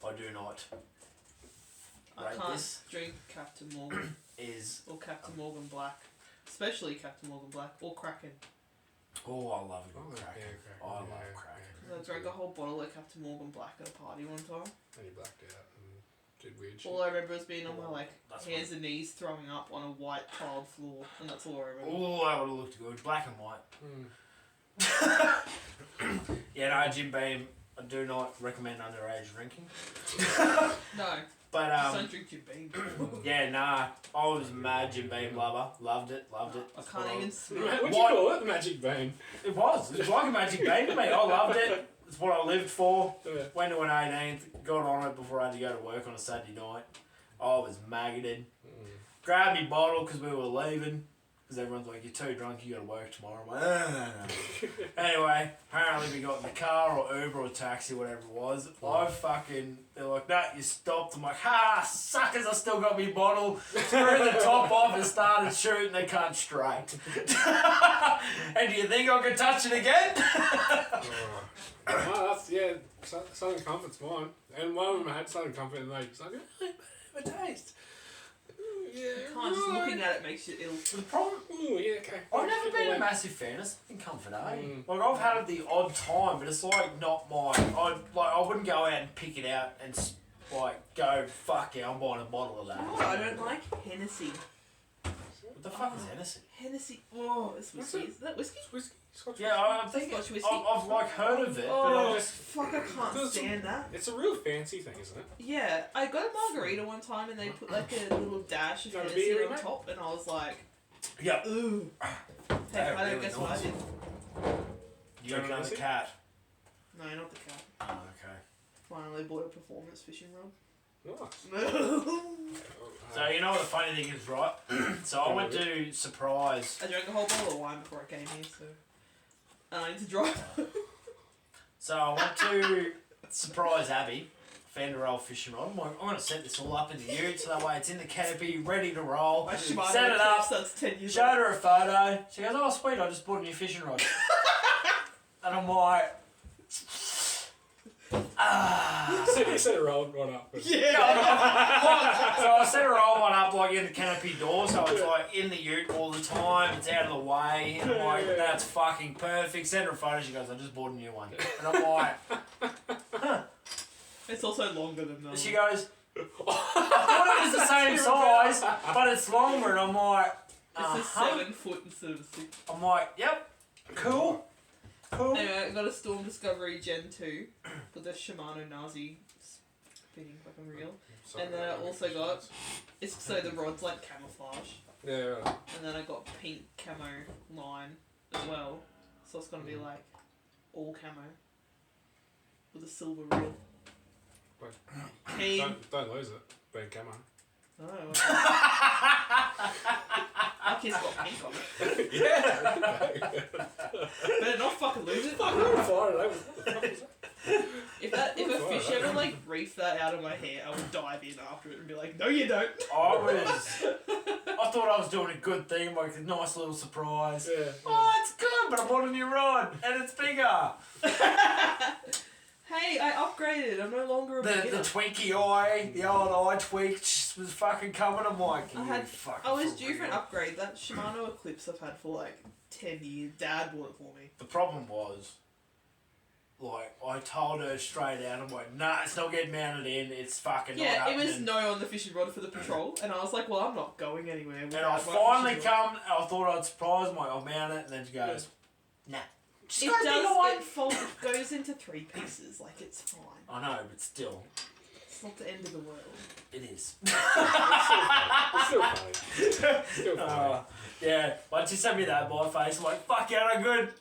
S2: I do not
S1: I
S2: rate
S1: can't
S2: this.
S1: drink Captain Morgan or Captain Morgan Black, especially Captain Morgan Black or Kraken.
S2: Oh, I love a good Kraken.
S3: Yeah,
S2: I love
S3: yeah,
S2: Kraken.
S1: I drank a whole bottle of Captain Morgan Black at a party one time.
S3: And you blacked out and did weird shit.
S1: All I remember is being on my
S2: That's
S1: hands and knees throwing up on a white tiled floor, and that's all I remember.
S2: Oh, that would have looked good. Black and white. Yeah, no, Jim Beam. I do not recommend underage drinking.
S1: No,
S2: But
S1: just don't drink Jim Beam.
S2: yeah, nah. I was a mad Jim Beam lover. Loved it.
S1: I can't even smell.
S3: What'd you call it? The Magic Bean.
S2: It was. It was like a magic bean to me. I loved it. It's what I lived for.
S3: Yeah.
S2: Went to an 18th. Got on it before I had to go to work on a Saturday night. I was maggoted. Grabbed me bottle because we were leaving. Because everyone's like, you're too drunk, you got to work tomorrow. I'm like, no. Anyway, apparently we got in the car or Uber or taxi, whatever it was. They're like, nah, you stopped. I'm like, ha, suckers, I still got me bottle. Screwed the top off and started shooting the cunt straight. And do you think I could touch it again?
S3: No, that's, yeah, Southern Comfort's mine. And one of them had Southern Comfort and they just like, a taste. Yeah,
S1: Can't just looking at it makes you ill.
S2: The problem,
S3: ooh, yeah, okay.
S2: I've never been a massive fan of something Comfort, Like, I've had it the odd time, but it's like not mine. I wouldn't go out and pick it out and go, fuck yeah, I'm buying a bottle of that.
S1: You know what I don't like? Hennessy.
S2: What the fuck is Hennessy?
S1: Hennessy. Oh, it's whiskey. Is that whiskey?
S3: It's whiskey. Scotch
S2: Yeah, I'm thinking.
S1: Scotch whiskey?
S2: I've heard of it, but
S1: Oh,
S2: I just.
S1: fuck, I can't stand that.
S3: It's a real fancy thing, isn't it?
S1: Yeah, I got a margarita one time and they put like a little dash of
S3: Got a
S1: Hennessy
S3: beer in
S1: on
S3: it?
S1: top and I was like,
S2: Yeah.
S1: ooh. Hey,
S2: That
S1: I don't
S2: really
S1: guess what I
S2: annoys
S1: did.
S2: You got another cat.
S1: No, not the cat.
S2: Oh, okay.
S1: Finally bought a performance fishing rod.
S3: Nice.
S2: So you know what the funny thing is, right? So I went to Surprise.
S1: I drank a whole bottle of wine before I came here, so I need to drive.
S2: So I went to Surprise Abbey, found her old fishing rod. I'm like, I'm going to set this all up in the ute so that way it's in the canopy, ready to roll.
S1: My Shimano
S2: Set it up,
S1: that's 10 years
S2: showed
S1: old.
S2: her a photo. She goes, oh sweet, I just bought a new fishing rod. And I'm like,
S3: You said it rolled right up.
S1: Yeah!
S2: so I set her old one up like in the canopy door, so it's like in the ute all the time, it's out of the way, and I'm like, that's fucking perfect. Send her a photo, she goes, I just bought a new one. And I'm like, huh.
S1: It's also longer than that.
S2: She goes, I thought it was the same size, but it's longer, and I'm like,
S1: It's a 7 foot instead of a 6.
S2: I'm like, yep, cool.
S1: Anyway, I got a Storm Discovery Gen 2 with the Shimano Nazi spinning fucking reel. And then I also got, it's so the rod's like camouflage.
S3: Yeah, right.
S1: And then I got pink camo line as well. So it's gonna be like all camo with a silver reel.
S3: Wait.
S1: Keen.
S3: Don't lose it. Being camo.
S1: Oh, my kid's got pink on it.
S3: Yeah.
S1: Better not fucking lose it.
S3: Fuck, I'm fine. What the fuck was that?
S1: If a fish ever like reefed that out of my hair, I would dive in after it and be like, no you don't.
S2: I thought I was doing a good thing, like a nice little surprise.
S3: Yeah.
S2: Oh, it's good, but I bought a new rod, and it's bigger.
S1: Hey, I upgraded. I'm no longer a
S2: The
S1: beginner.
S2: twinky eye, the old eye tweak just was fucking coming. I'm like,
S1: I was due for an upgrade. That Shimano Eclipse I've had for like 10 years. Dad bought it for me.
S2: The problem was, like, I told her straight out, I'm like, nah, it's not getting mounted in, it's fucking not
S1: Yeah, it
S2: happening.
S1: was no on the fishing rod for the patrol, and I was like, well, I'm not going anywhere.
S2: And I finally I thought I'd surprise him, like, I'll mount it, and then she goes, nah.
S1: It does fold. It goes into 3 pieces. Like, it's fine.
S2: I know, but still.
S1: It's not the end of the world.
S2: It is.
S3: It's still funny. Still funny.
S2: Yeah, once you sent me that by face, I'm like, fuck yeah, I'm good.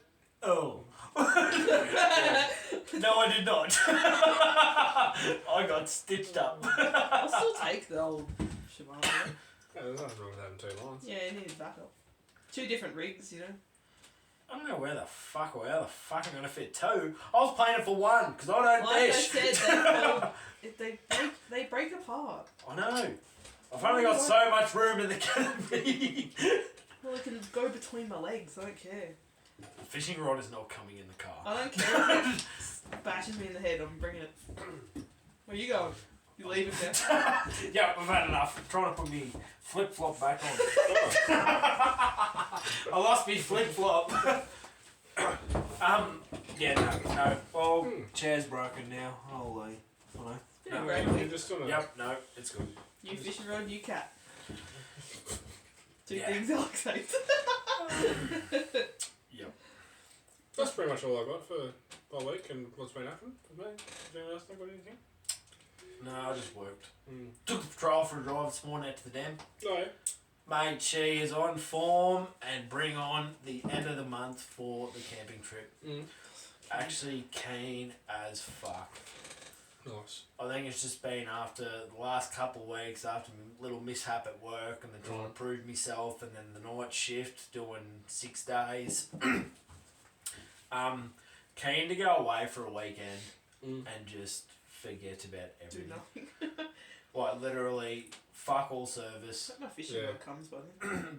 S2: Oh. No, I did not. I got stitched up.
S1: I'll still take the old Shimano.
S3: Yeah, there's nothing wrong with having 2 lines.
S1: Yeah, it needs backup. 2 different rigs, you know.
S2: I don't know how the fuck I'm gonna fit 2. I was playing it for 1 because I don't
S1: Like
S2: fish.
S1: I said, they break apart.
S2: I know. I've only got so much room in the canopy.
S1: Well, it can go between my legs. I don't care.
S2: The fishing rod is not coming in the car.
S1: I don't care if it bashes me in the head. I'm bringing it. Where you going? You leaving now?
S2: Yeah, I've had enough. I'm trying to put me flip flop back on. I lost me flip flop. Yeah, no. Well, chair's broken now. Holy. I know.
S1: Yeah,
S2: No,
S1: great.
S3: You're just gonna...
S2: Yep, no, it's good.
S1: You fishing rod, you cat. Two
S2: Yeah.
S1: things Alex hates.
S2: Yep.
S3: That's pretty much all I got for my week and what's been happening for me. Does anyone else think about anything?
S2: No, I just worked. Took the patrol for a drive this morning out to the dam.
S3: No.
S2: Mate, she is on form and bring on the end of the month for the camping trip. Actually keen as fuck.
S3: Nice.
S2: I think it's just been after the last couple of weeks, after a little mishap at work and then trying to prove myself, and then the night shift doing 6 days. Keen to go away for a weekend and just forget about
S1: Do
S2: everything.
S1: nothing.
S2: Like literally, fuck all service.
S1: My fishing rod comes, buddy.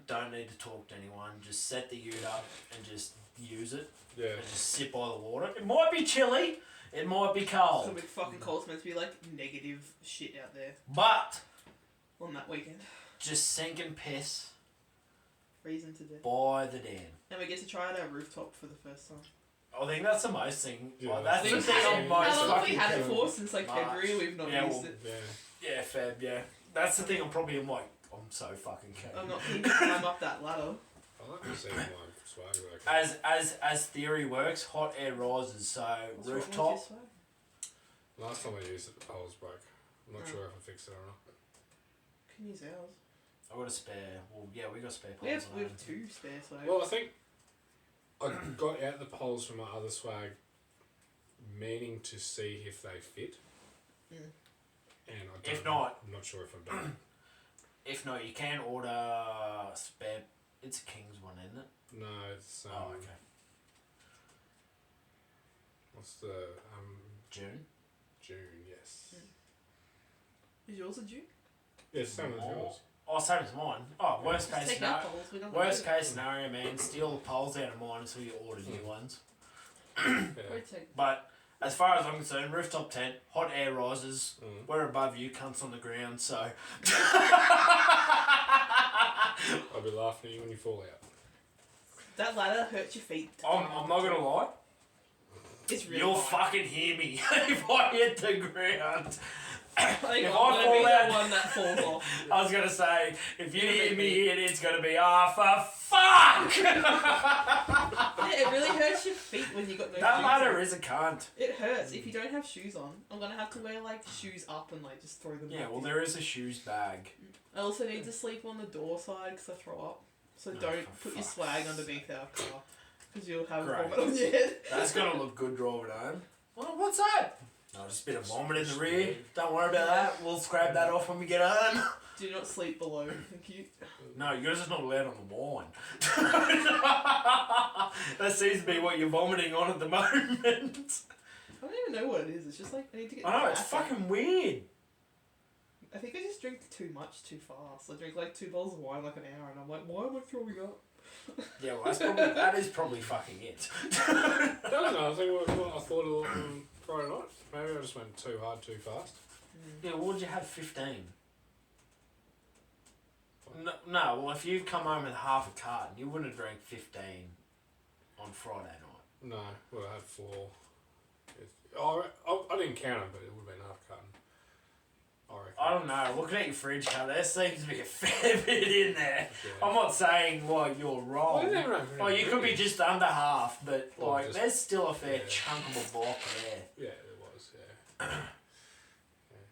S2: Don't need to talk to anyone. Just set the ute up and just use it.
S3: Yeah.
S2: And just sit by the water. It might be chilly. It might be
S1: It's
S2: cold.
S1: gonna be fucking cold. It's meant to be like negative shit out there
S2: But
S1: on that weekend.
S2: just sink and piss
S1: Freezing to death.
S2: by the dam.
S1: And we get to try out our rooftop for the first time.
S2: I think that's the most thing.
S3: Yeah,
S2: Like, that's the
S3: that's
S2: thing
S3: the
S2: I'm
S3: thing.
S2: most
S1: How long have we
S2: fucking
S1: had it
S2: keen.
S1: for? Since like
S2: March.
S1: February, we've not
S2: Yeah,
S1: used
S2: well,
S1: it.
S3: Yeah.
S2: Yeah, Feb, yeah. That's the thing I'm so fucking keen.
S1: I'm not keen to climb up that ladder.
S3: I like to see my swag work.
S2: As theory works, hot air rises, so
S1: What's wrong with
S2: rooftop.
S1: this way?
S3: Last time I used it, the poles broke. I'm not sure if I fixed it or not.
S1: Can use ours.
S2: I got a spare. Well, yeah, we got spare
S1: We
S2: poles.
S1: have 2 spare, so.
S3: Well, I think I got out the poles from my other swag, meaning to see if they fit. And I don't
S2: If not-
S3: I'm not sure if I've done
S2: If not, you can order spare. It's a King's one, isn't it?
S3: it. No, it's
S2: Oh, okay.
S3: what's the
S2: June.
S3: June? Yes.
S1: Is yours a June?
S3: Yeah, same as yours.
S2: Oh, same as mine. Oh, worst
S1: Just
S2: case
S1: take
S2: scenario.
S1: our poles. We don't
S2: Worst
S1: need it.
S2: case scenario, man. Steal the poles out of mine until you order new ones.
S3: Yeah.
S1: Wait, take.
S2: But as far as I'm concerned, rooftop tent, hot air rises.
S3: Mm.
S2: We're above you, cunts on the ground. So
S3: I'll be laughing at you when you fall out.
S1: That ladder hurts your feet.
S2: I'm not gonna lie.
S1: It's really
S2: You'll
S1: high.
S2: fucking hear me if I hit the ground.
S1: I think
S2: If
S1: I'm
S2: I
S1: gonna
S2: fall
S1: be
S2: out-
S1: the one that falls off.
S2: I was gonna say, if you
S1: You're
S2: hear
S1: gonna
S2: me
S1: be-
S2: hit, it's gonna be for fuck.
S1: Yeah, it really hurts your feet when you got no
S2: That
S1: shoes
S2: ladder
S1: on.
S2: is a cunt.
S1: It hurts. If you don't have shoes on, I'm gonna have to wear like shoes up and like just throw them
S2: Yeah,
S1: back
S2: well,
S1: in.
S2: there is a shoes bag.
S1: I also need to sleep on the door side because I throw up. So
S2: Oh,
S1: don't
S2: for
S1: put your
S2: fuck's
S1: swag underneath our car because you'll have
S2: Great.
S1: vomit on your head.
S2: That's gonna look good driving home. Well, what's that? No, just a bit of vomit in the rear. Don't worry about that. We'll scrap that off when we get home.
S1: Do not sleep below. Thank you.
S2: No, yours is not allowed on the wine. That seems to be what you're vomiting on at the moment.
S1: I don't even know what it is. It's just like I need to get.
S2: I know, it's
S1: caffeine.
S2: fucking weird.
S1: I think I just drink too much too fast. I drink like 2 bottles of wine like an hour, and I'm like, why am I throwing up?
S2: Yeah, well, that is probably fucking it.
S3: That was another thing. What I thought of Friday night. Maybe I just went too hard, too fast.
S2: Yeah, what did you have, 15? No, well, if you've come home with half a carton, you wouldn't have drank 15 on Friday night.
S3: No, well, I had 4. I didn't count them, but it would have been half a carton. I reckon.
S2: I don't know, looking at your fridge cover, there seems to be a fair bit in there.
S3: Yeah.
S2: I'm not saying, like, you're
S3: Well,
S2: wrong.
S3: I didn't have
S2: Like, you could be just under half, but,
S3: Well,
S2: like,
S3: just-
S2: there's still a fair
S3: yeah.
S2: chunk of a block there.
S3: Yeah, there was.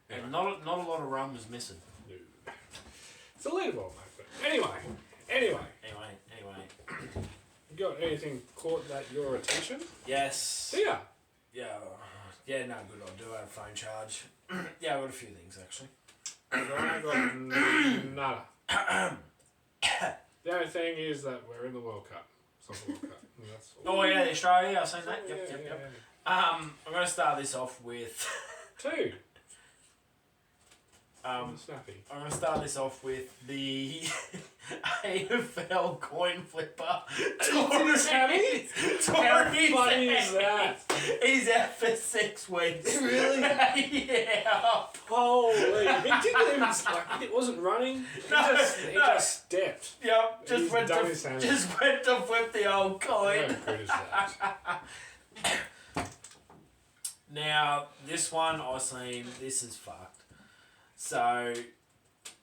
S3: Yeah.
S2: And not a lot of rum was missing.
S3: No. It's a leaderboard, mate. But anyway.
S2: Anyway.
S3: You got anything caught that your attention?
S2: Yes.
S3: Yeah.
S2: Yeah, no, good. I do have a phone charge. Yeah, I've got a few things, actually.
S3: I got nada. The only thing is that we're in the World Cup. Soccer World Cup. And that's all.
S2: Oh, yeah, Australia, I've seen that.
S3: Yeah,
S2: Yep.
S3: yeah.
S2: I'm going to start this off with...
S3: 2. Snappy.
S2: I'm going to start this off with the AFL coin flipper.
S3: Sammy? How funny is that?
S2: He's out for 6 weeks.
S1: Really?
S3: Yeah. Holy. He didn't even, it wasn't running. He just stepped.
S2: Yep, just went to flip the old coin.
S3: How good is that?
S2: Now, this one I seen, this is fucked. So,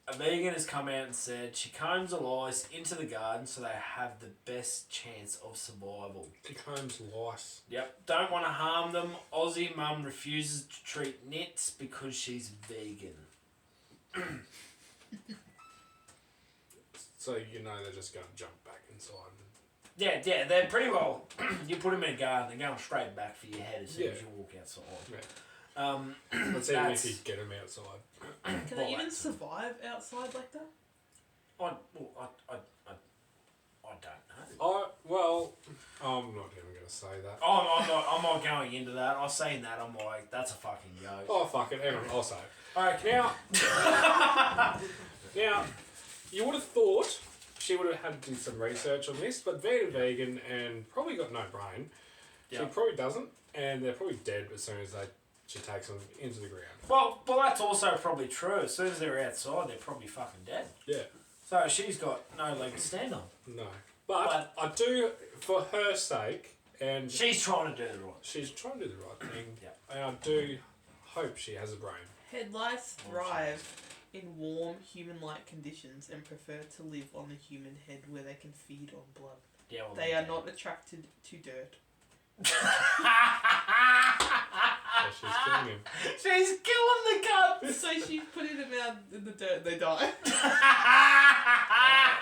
S2: a vegan has come out and said she combs the lice into the garden so they have the best chance of survival.
S3: She combs lice.
S2: Yep. Don't want to harm them. Aussie mum refuses to treat nits because she's vegan.
S3: So you know they're just going to jump back inside.
S2: Yeah, they're pretty well. You put them in a garden, they're going straight back for your head as soon as you walk outside.
S3: Yeah.
S2: Let's
S3: even if you get them outside.
S1: Can they even survive outside like that?
S2: I don't know.
S3: I'm not even going to say that.
S2: I'm not going into that. I've seen that. I'm like, that's a fucking joke.
S3: Oh, fuck it. Hang on, I'll say it.
S2: Okay.
S3: Now, you would have thought she would have had to do some research on this, but being a vegan and probably got no brain, she probably doesn't, and they're probably dead as soon as she takes them into the ground.
S2: Well, that's also probably true. As soon as they're outside, they're probably fucking dead.
S3: Yeah.
S2: So she's got no leg to stand on.
S3: No. But I do, for her sake, and
S2: she's trying to do the right.
S3: She's trying to do the right thing.
S2: Yeah.
S3: And I do hope she has a brain.
S1: Head lice thrive in warm, human-like conditions and prefer to live on the human head where they can feed on blood.
S2: Yeah, well,
S1: they are not attracted to dirt.
S3: So she's killing him.
S2: She's killing the cunt!
S1: So she's putting them out in the dirt and they die.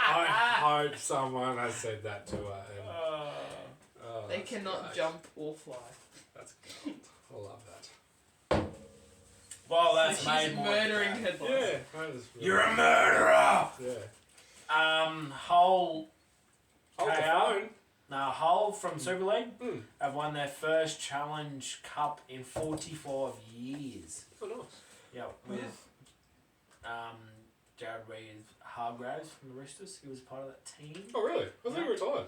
S3: I hope someone has said that to her. And,
S1: they cannot jump or fly.
S3: That's gold. I love that.
S2: Well, that's
S1: so
S2: made
S1: she's
S2: more.
S1: murdering head lice.
S3: Yeah. That is really
S2: You're a murderer!
S3: Yeah.
S2: Hull.
S3: Hold the
S2: KR.
S3: phone.
S2: Now, Hull from Super League
S3: Mm.
S2: have won their first Challenge Cup in 45 years.
S3: Oh, nice.
S2: Yeah, with Jared Reed Hargraves from the Roosters. He was part of that team.
S3: Oh, really? I thought he retired.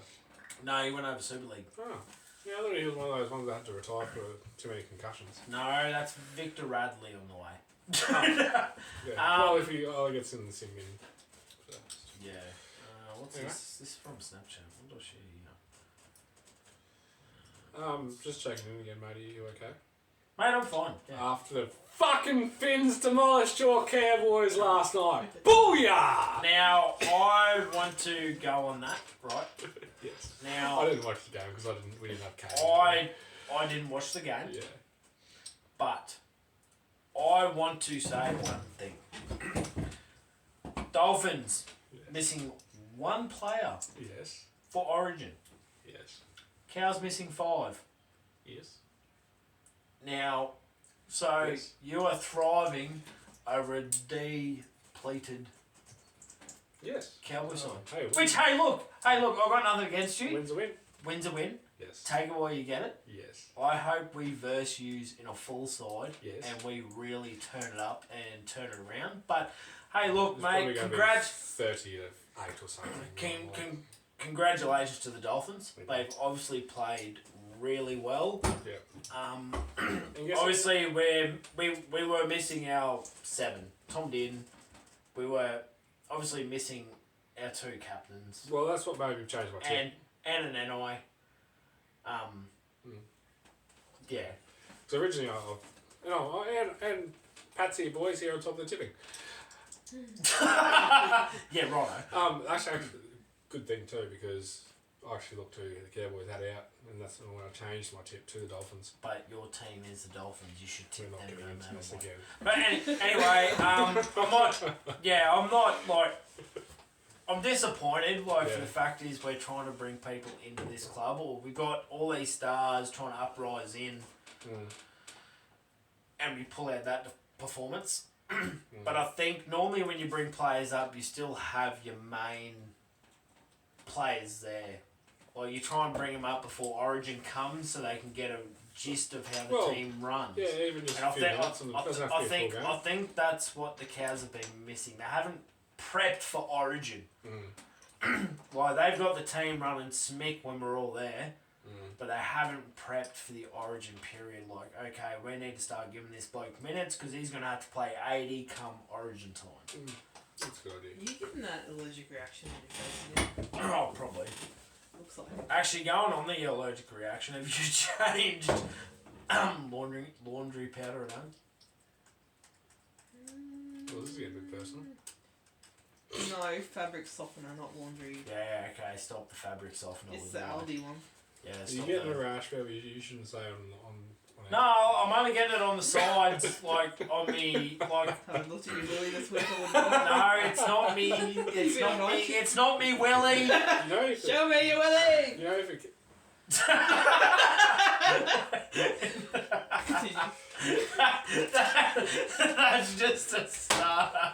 S2: No, he went over Super League.
S3: Oh. Yeah, I thought he was one of those ones that had to retire for too many concussions.
S2: No, that's Victor Radley on the way.
S3: Yeah. Well, if he gets in the singing first.
S2: Yeah. What's
S3: Anyway.
S2: this? This is from Snapchat. What does she...
S3: Just checking in again, mate. Are you okay?
S2: Mate, I'm fine. Yeah.
S3: After the fucking Finns demolished your Cowboys last night. Booyah!
S2: Now, I want to go on that, right?
S3: Yes.
S2: Now,
S3: I didn't watch the game because we didn't have cable.
S2: I didn't watch the game,
S3: Yeah.
S2: but I want to say one thing. Dolphins missing one player
S3: Yes.
S2: for Origin.
S3: Yes.
S2: Cows missing 5.
S3: Yes.
S2: Now, so
S3: Yes.
S2: you are thriving over a depleted
S3: Yes.
S2: Cowboy side.
S3: Hey,
S2: Which, hey, look, I've got nothing against you.
S3: Win's a win.
S2: Win's a win.
S3: Yes.
S2: Take it while you get it.
S3: Yes.
S2: I hope we verse yous in a full side
S3: Yes.
S2: and we really turn it up and turn it around. But hey, look,
S3: It's probably
S2: mate,
S3: gonna be
S2: congrats.
S3: 30 to 8 or something.
S2: Congratulations to the Dolphins.
S3: Yeah.
S2: They've obviously played really well.
S3: Yeah.
S2: Obviously, we were missing our 7. Tom did. We were obviously missing our 2 captains
S3: Well, that's what made me change my tip.
S2: and an NI. Yeah.
S3: So originally, and Patsy boys here on top of the tipping.
S2: Yeah, right.
S3: Actually, good thing too because I actually looked to the Cowboys had out, and that's when I changed my tip to the Dolphins.
S2: But your team is the Dolphins. You should
S3: We're
S2: tip
S3: not
S2: them
S3: getting
S2: no
S3: into
S2: matter
S3: this
S2: what.
S3: again.
S2: But anyway, I'm disappointed. For the fact is, we're trying to bring people into this club, or we got all these stars trying to uprise in, and we pull out that performance. But I think normally when you bring players up, you still have your main players there. Like you try and bring them up before Origin comes, so they can get a gist of how the team runs.
S3: Yeah, even just
S2: and
S3: a few minutes. And it doesn't have to be a full game.
S2: I think that's what the Cows have been missing. They haven't prepped for Origin. Like, they've got the team running smick when we're all there, but they haven't prepped for the Origin period. Like, okay, we need to start giving this bloke minutes because he's going to have to play 80 come Origin time.
S3: That's a good idea.
S1: You getting that allergic reaction on your face again?
S2: Oh, probably.
S1: Looks like.
S2: Actually, going on the allergic reaction, have you changed laundry powder at home?
S3: Well, this is getting a bit personal.
S1: No, fabric softener, not laundry.
S2: Yeah, okay, stop the fabric softener.
S1: It's the Aldi one.
S2: Yeah,
S3: Are you
S2: stop
S3: getting
S2: that.
S3: a rash, baby? You shouldn't say on
S2: No, I'm only getting it on the sides, like on me, like.
S1: I looked at you, Willie, this week.
S2: No, it's not me. It's not me. It's not me, Willie.
S3: You know if it,
S1: Show me your Willie.
S3: you know if it,
S2: That's just a starter.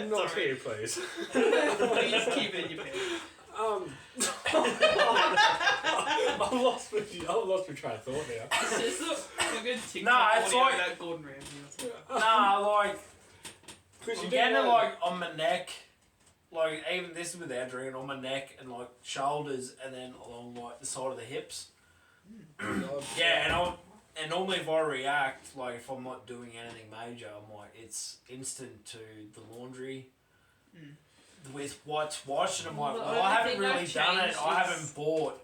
S3: not here, please.
S1: Please keep it in your pants.
S3: I've lost my train of thought now.
S1: It's just a good TikTok
S2: Nah, it's
S1: audio
S2: like-
S1: about Gordon Ramsay.
S2: Nah, like,
S3: Because
S2: I'm getting it like on my neck, like even this is without drinking, on my neck and like shoulders, and then along like the side of the hips. Yeah, and normally if I react, like if I'm not doing anything major, I'm like it's instant to the laundry. With what's washed, and I'm like,
S1: The
S2: well,
S1: only
S2: I haven't
S1: thing
S2: really
S1: I've
S2: done it.
S1: changed
S2: I
S1: is-
S2: haven't bought.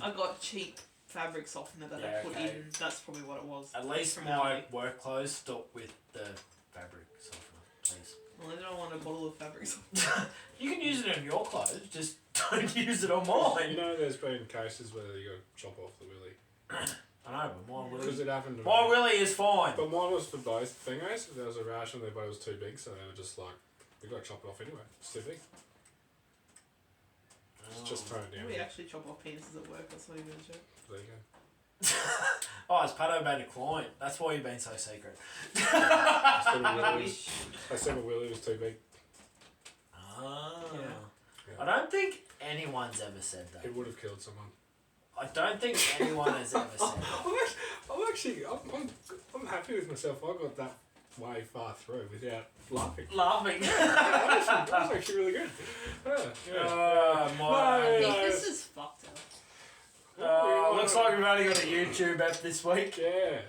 S1: I got cheap fabric softener that
S2: Yeah,
S1: I put
S2: okay.
S1: in. That's probably what it was.
S2: At least
S1: From
S2: my
S1: Aldi.
S2: work clothes stop with the fabric softener, please.
S1: Well, I don't want a bottle of fabric softener.
S2: You can use it on your clothes, just don't use it on
S3: You
S2: mine.
S3: know, there's been cases where you got to chop off the willy.
S2: I know, but mine
S3: Because
S2: willy.
S3: it happened to
S2: My
S3: me.
S2: willy is fine.
S3: But mine was for both thingos. There was a rash and they both was too big, so they were just like, we got to chop it off anyway. It's too big. Just tone it down.
S1: We actually chop off penises at work. That's not even a joke.
S3: There you go.
S2: Oh, it's Pato been a client. That's why you've been so secret.
S3: I said my
S1: I
S3: willy was,
S1: wish.
S3: I said my willy was too big.
S2: Ah.
S1: Yeah.
S2: I don't think anyone's ever said that.
S3: It would have killed someone.
S2: I don't think anyone has ever said that.
S3: I'm happy with myself. I got that way far through without laughing.
S2: Laughing.
S3: That was actually really good.
S1: I think
S3: No.
S1: this is fucked up.
S2: Looks like we've only got a YouTube app this week.
S3: Yeah.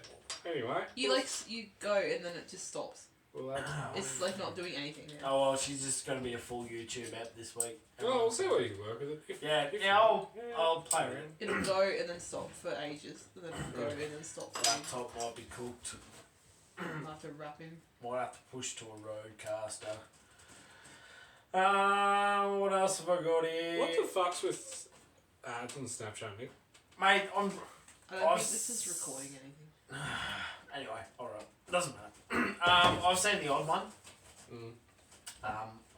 S3: Anyway.
S1: You you go and then it just stops.
S3: Well, that's,
S1: It's like not doing anything now.
S2: Oh well, she's just going to be a full YouTube app this week.
S3: well, we'll see what you can work with it.
S2: I'll play around.
S1: It'll go and then stop for ages. And then it'll go and then stop for ages.
S2: Laptop might be cooked.
S1: I'll have to wrap him.
S2: Might have to push to a roadcaster. What else have I got here?
S3: What the fuck's with ads on Snapchat, Nick?
S2: Mate,
S1: I don't
S2: I've
S1: think this is recording anything.
S2: Anyway, alright. Doesn't matter. I've seen the odd one.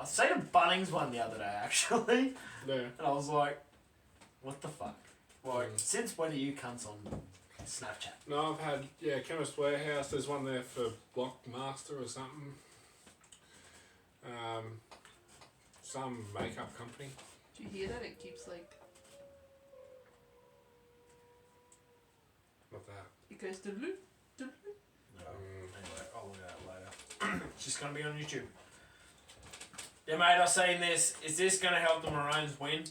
S2: I've seen a Bunnings one the other day, actually.
S3: Yeah.
S2: And I was like, what the fuck? Like, since when are you cunts on Snapchat?
S3: No, I've had, Chemist Warehouse. There's one there for Blockmaster or something. Some makeup company.
S1: Do you hear that? It keeps like.
S3: Not that.
S1: It goes to loop.
S2: No. Anyway, I'll look at it later. It's just going to be on YouTube. Yeah, mate, I've seen this. Is this going to help the Maroons win?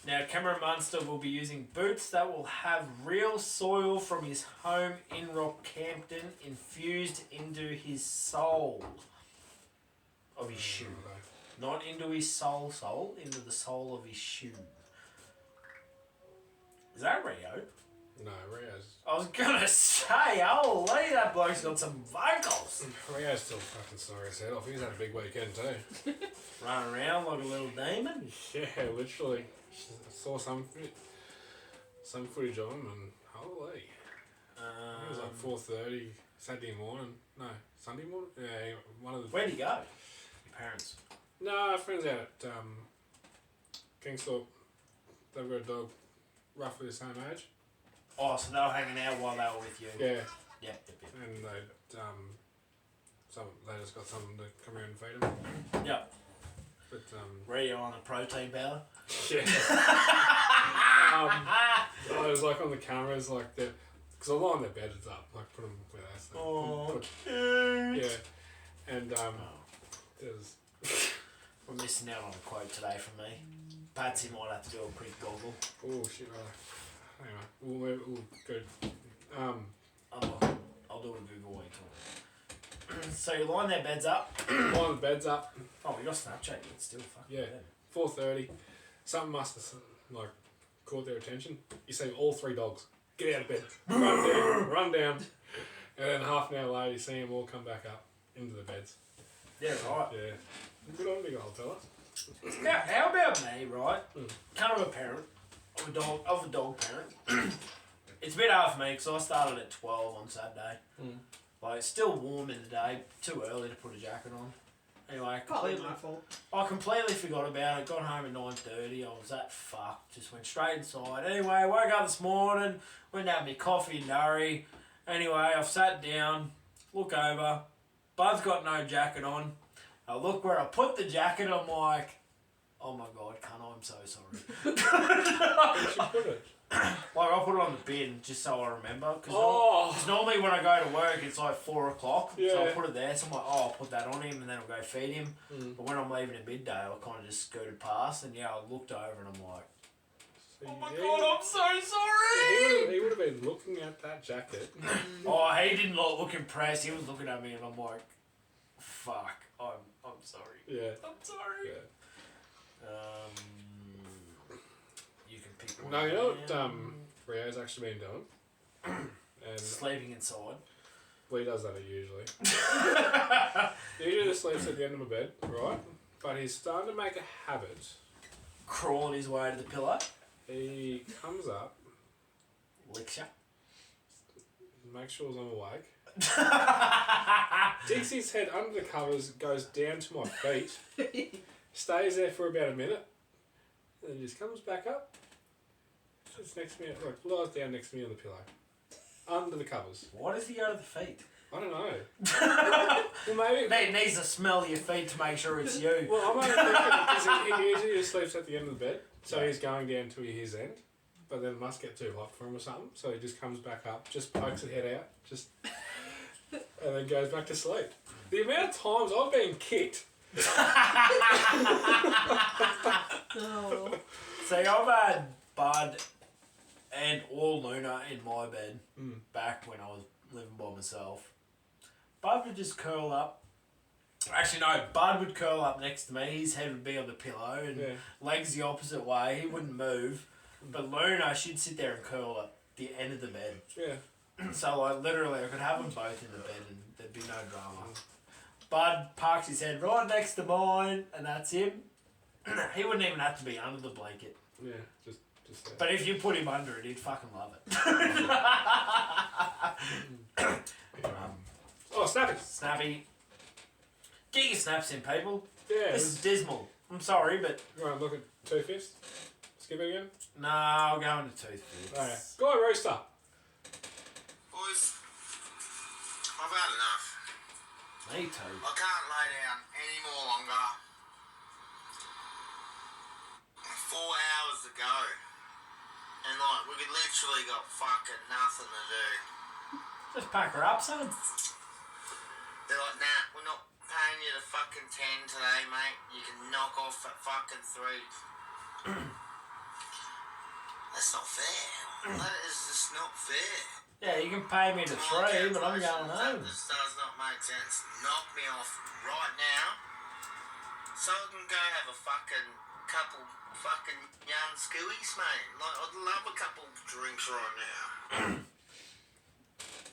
S2: Now, Cameron Munster will be using boots that will have real soil from his home in Rockhampton infused into his sole of his shoe. Not into his sole, into the sole of his shoe. Is that Rio?
S3: No, Rio's.
S2: I was gonna say, holy, that bloke's got some vocals.
S3: Rio's still fucking snoring his head off. He's had a big weekend too.
S2: Running around like a little demon.
S3: Yeah, literally. I saw some footage of him and holy. It was like 4:30 Saturday morning. No, Sunday morning? Yeah, one of the...
S2: Where'd he go? Your parents?
S3: No, our friends out at Kingsthorpe. They've got a dog roughly the same age.
S2: Oh, so they were hanging out while they were with you?
S3: Yeah.
S2: Yep.
S3: And they just got someone to come around and feed them.
S2: Yep.
S3: But
S2: Rio on a protein powder?
S3: yeah. I was like on the cameras, like the, because I line their beds up, like put them where they stand.
S2: Oh, cute.
S3: Yeah, and it was.
S2: We're missing out on a quote today from me. Patsy might have to do a quick goggle.
S3: Oh shit! Anyway, we'll go.
S2: I'll do a Google while you talk. So you line their beds up.
S3: Line the beds up.
S2: Oh, we got Snapchat yet still. Fucking
S3: Yeah. 4:30. Something must have like caught their attention. You see all 3 dogs get out of bed, run down, and then half an hour later you see them all come back up into the beds.
S2: Yeah, right.
S3: Yeah. Good on big old fella.
S2: How about me, right? Kind of a parent of a dog parent. It's a bit hard for me because I started at 12 on Saturday. Like it's still warm in the day, too early to put a jacket on. Anyway, I completely forgot about it. Got home at 9:30. I was that fucked. Just went straight inside. Anyway, woke up this morning, went to have my coffee and durry. Anyway, I've sat down, look over. Bud's got no jacket on. I look where I put the jacket. I'm like, oh my god, cunt, I'm so sorry.
S3: Where did you put it?
S2: Like I put it on the bin just so I remember. Because normally when I go to work it's like 4 o'clock.
S3: Yeah.
S2: So I put it there. So I'm like, oh, I'll put that on him and then I'll go feed him. But when I'm leaving at midday, I kind of just scooted past and I looked over and I'm like, oh my god, I'm so sorry.
S3: He would have been looking at that jacket.
S2: Oh, he didn't look impressed. He was looking at me and I'm like, fuck, I'm sorry.
S3: Yeah.
S2: I'm sorry.
S3: Yeah.
S2: You can pick one.
S3: No, you know what Rio's actually been doing? And
S2: sleeping inside.
S3: Well, he does that usually. He usually sleeps at the end of my bed, right? But he's starting to make a habit.
S2: Crawling his way to the pillow.
S3: He comes up,
S2: Licks ya.
S3: makes sure I'm awake, digs his head under the covers, goes down to my feet, stays there for about a minute, and then just comes back up, sits next to me, like lies down next to me on the pillow, under the covers.
S2: Why does he go to the feet?
S3: I don't know. Well, maybe.
S2: He needs to smell your feet to make sure it's you.
S3: Well, I'm only thinking because he usually just sleeps at the end of the bed, so he's going down to his end, but then it must get too hot for him or something, so he just comes back up, just pokes his head out, and then goes back to sleep. The amount of times I've been kicked.
S1: Oh.
S2: See, I've had Bud and or Luna in my bed back when I was living by myself. Bud would just curl up. Actually, no, Bud would curl up next to me. His head would be on the pillow and legs the opposite way. He wouldn't move. But Luna, she'd sit there and curl at the end of the bed.
S3: Yeah.
S2: So, like, literally, I could have them both in the bed and there'd be no drama. Bud parks his head right next to mine, and that's him. He wouldn't even have to be under the blanket.
S3: Yeah, just there.
S2: But if you put him under it, he'd fucking love it.
S3: Oh, Snappy!
S2: Snappy. Get your snaps in, people.
S3: Yeah.
S2: This is dismal. I'm sorry, but...
S3: You want to look at Two Fist? Skip it again?
S2: No, I'll go into Toothpicks.
S3: Oh, yeah. Go Rooster!
S4: Boys, I've had enough.
S2: Me too.
S4: I can't lay down any more longer. 4 hours to go. And like, we could literally got fucking nothing to do.
S2: Just pack her up, son.
S4: They're like, nah, we're not paying you the fucking 10 today, mate. You can knock off at fucking 3. That's not fair. That is just not fair.
S2: Yeah, you can pay me to 3, but I'm going home.
S4: That just does not make sense. Knock me off right now, so I can go have a fucking couple fucking young skewies, mate. Like, I'd love a couple drinks right now.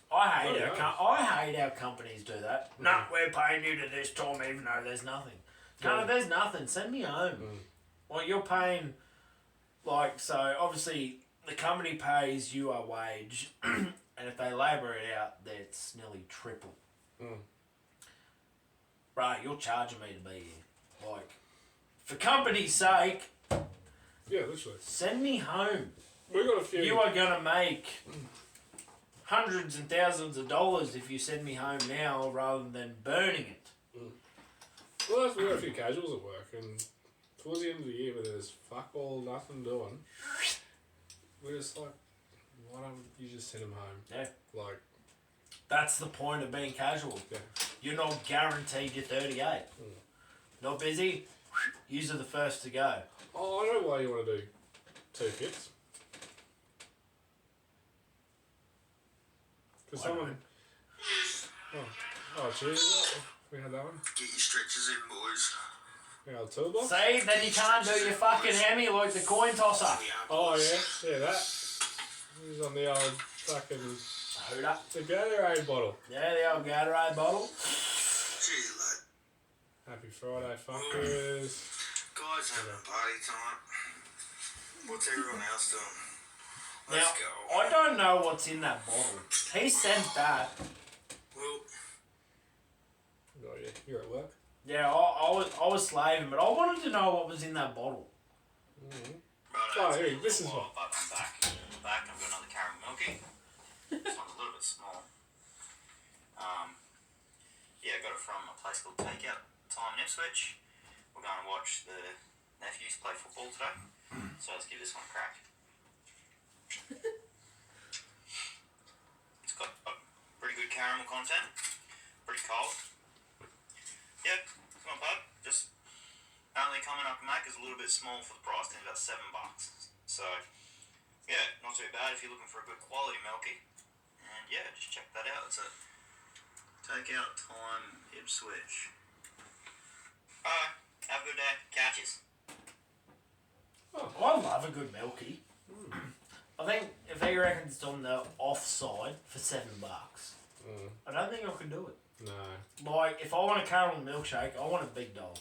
S2: I hate how companies do that. No, we're paying you to this time even though there's nothing. No, there's nothing. Send me home. Well, you're paying, like, so obviously the company pays you a wage, and if they labour it out, that's nearly triple. Right, you're charging me to be here. Like, for company's sake,
S3: Yeah, literally.
S2: send me home.
S3: We got a few.
S2: You are going to make hundreds and thousands of dollars if you send me home now rather than burning it.
S3: Well, we got a few casuals at work, and towards the end of the year where there's fuck all, nothing doing, we're just like, why don't you just send them home?
S2: Yeah.
S3: Like,
S2: That's the point of being casual.
S3: yeah.
S2: You're not guaranteed your 38. Not busy? Yous are the first to go.
S3: Oh, I know why you want to do 2 fits. Because
S2: Why
S3: someone... Oh, cheers. We had that one.
S4: Get your stretchers in, boys.
S3: We had a toolbox.
S2: See, then you can't do your fucking hemi like the coin tosser.
S3: Oh, yeah. Yeah, that. He's on the old fucking...
S2: Hold up.
S3: The Gatorade bottle.
S2: Yeah, the old Gatorade bottle.
S4: Cheers, lad.
S3: Happy Friday, fuckers.
S4: Guys having a party time. What's everyone else doing?
S2: Now,
S4: Let's go.
S2: I don't know what's in that bottle. He sent that.
S4: Well,
S3: Oh, yeah. You're at work.
S2: Yeah, I was slaving, but I wanted to know what was in that bottle.
S3: Oh, here, this is what.
S4: I'm back. I've got another caramel milky. This one's a little bit small. Yeah, I got it from a place called Takeout Time in Ipswich. We're going to watch the nephews play football today. So let's give this one a crack. It's got pretty good caramel content. Pretty cold. Yeah, it's not bad. Just only comment I can make is a little bit small for the price. I think about $7. So yeah, not too bad if you're looking for a good quality milky. And yeah, just check that out. It's a Takeout Time Ipswich. Alright, have a good day. Catches.
S2: I love a good milky. I think if he reckons it's on the offside for $7, I don't think I could do it.
S3: No.
S2: Like, if I want a caramel milkshake, I want a big dog.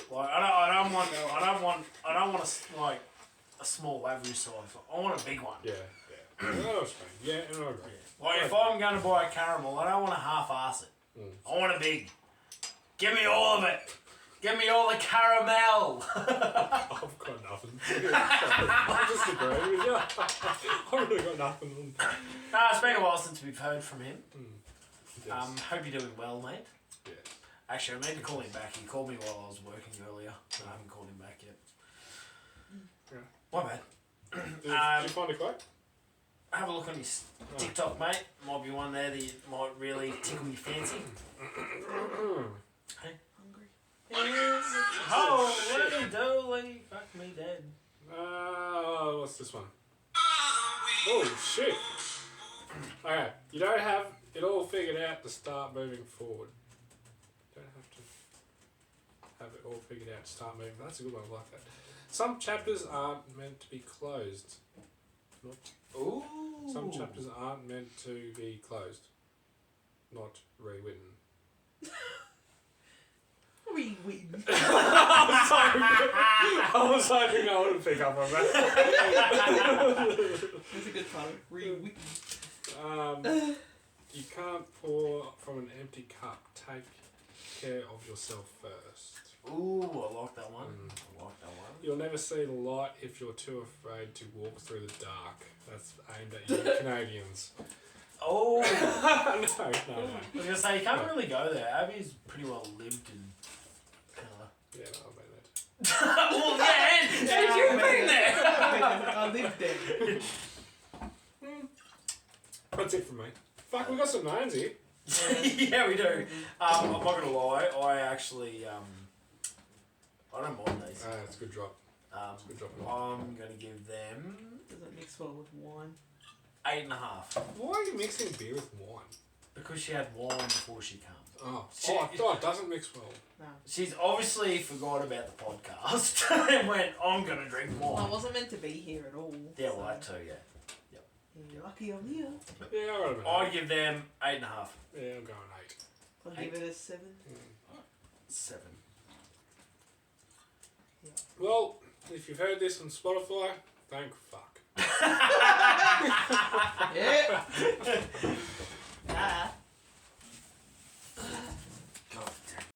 S2: Like, I don't want a small average size. I want a big one.
S3: Yeah. I know what you mean. Yeah, and I agree.
S2: Like, if I'm going to buy a caramel, I don't want to half-ass it. I want a big. Give me all of it. Give me all the caramel.
S3: I've got nothing. I just agree with you. I've really got nothing.
S2: It's been a while since we've heard from him.
S3: Yes.
S2: Hope you're doing well, mate.
S3: Yeah.
S2: Actually, I meant to call him back. He called me while I was working earlier, but I haven't called him back yet.
S3: Yeah.
S2: My bad.
S3: Did you find a quote?
S2: Have a look on his TikTok, mate. Might be one there that might really tickle your fancy. Hey.
S1: Hungry.
S2: Holy dooly, fuck me dead.
S3: What's this one? Oh, shit. Okay, you don't have it all figured out to start moving forward. You don't have to have it all figured out to start moving. That's a good one, I like that. Some chapters aren't meant to be closed. Not.
S2: Ooh.
S3: Some chapters aren't meant to be closed. Not rewritten.
S1: Rewritten.
S3: I was hoping I wouldn't pick up on that.
S1: That's a good pun. Rewritten.
S3: You can't pour from an empty cup. Take care of yourself first.
S2: Ooh, I like that one. I like that one.
S3: You'll never see the light if you're too afraid to walk through the dark. That's aimed at you Canadians.
S2: Oh.
S3: No.
S2: I was going to say, you can't really go there. Abby's pretty well lived in Canada.
S3: Yeah, no, I've been there.
S2: Well, yeah, and you've been there.
S1: I lived there.
S3: That's it from me. Fuck, we got some names here.
S2: Yeah, we do. I'm not going to lie. I actually, I don't mind these.
S3: It's a good drop. Good drop.
S2: I'm going to give them
S1: Does it mix well with wine?
S2: 8.5.
S3: Why are you mixing beer with wine?
S2: Because she had wine before she comes.
S3: Oh, it doesn't mix well.
S1: No.
S2: She's obviously forgot about the podcast and went, I'm going to drink
S1: I
S2: wine.
S1: wasn't meant to be here at all.
S2: Yeah,
S1: so
S2: well, that too, yeah.
S1: you're lucky I'm here.
S3: Yeah, I got it.
S2: I'd give them 8.5.
S3: Yeah, I'm going 8.
S1: I'll give it a 7.
S2: 7.
S1: Yeah.
S3: Well, if you've heard this on Spotify, thank fuck.
S1: Yeah.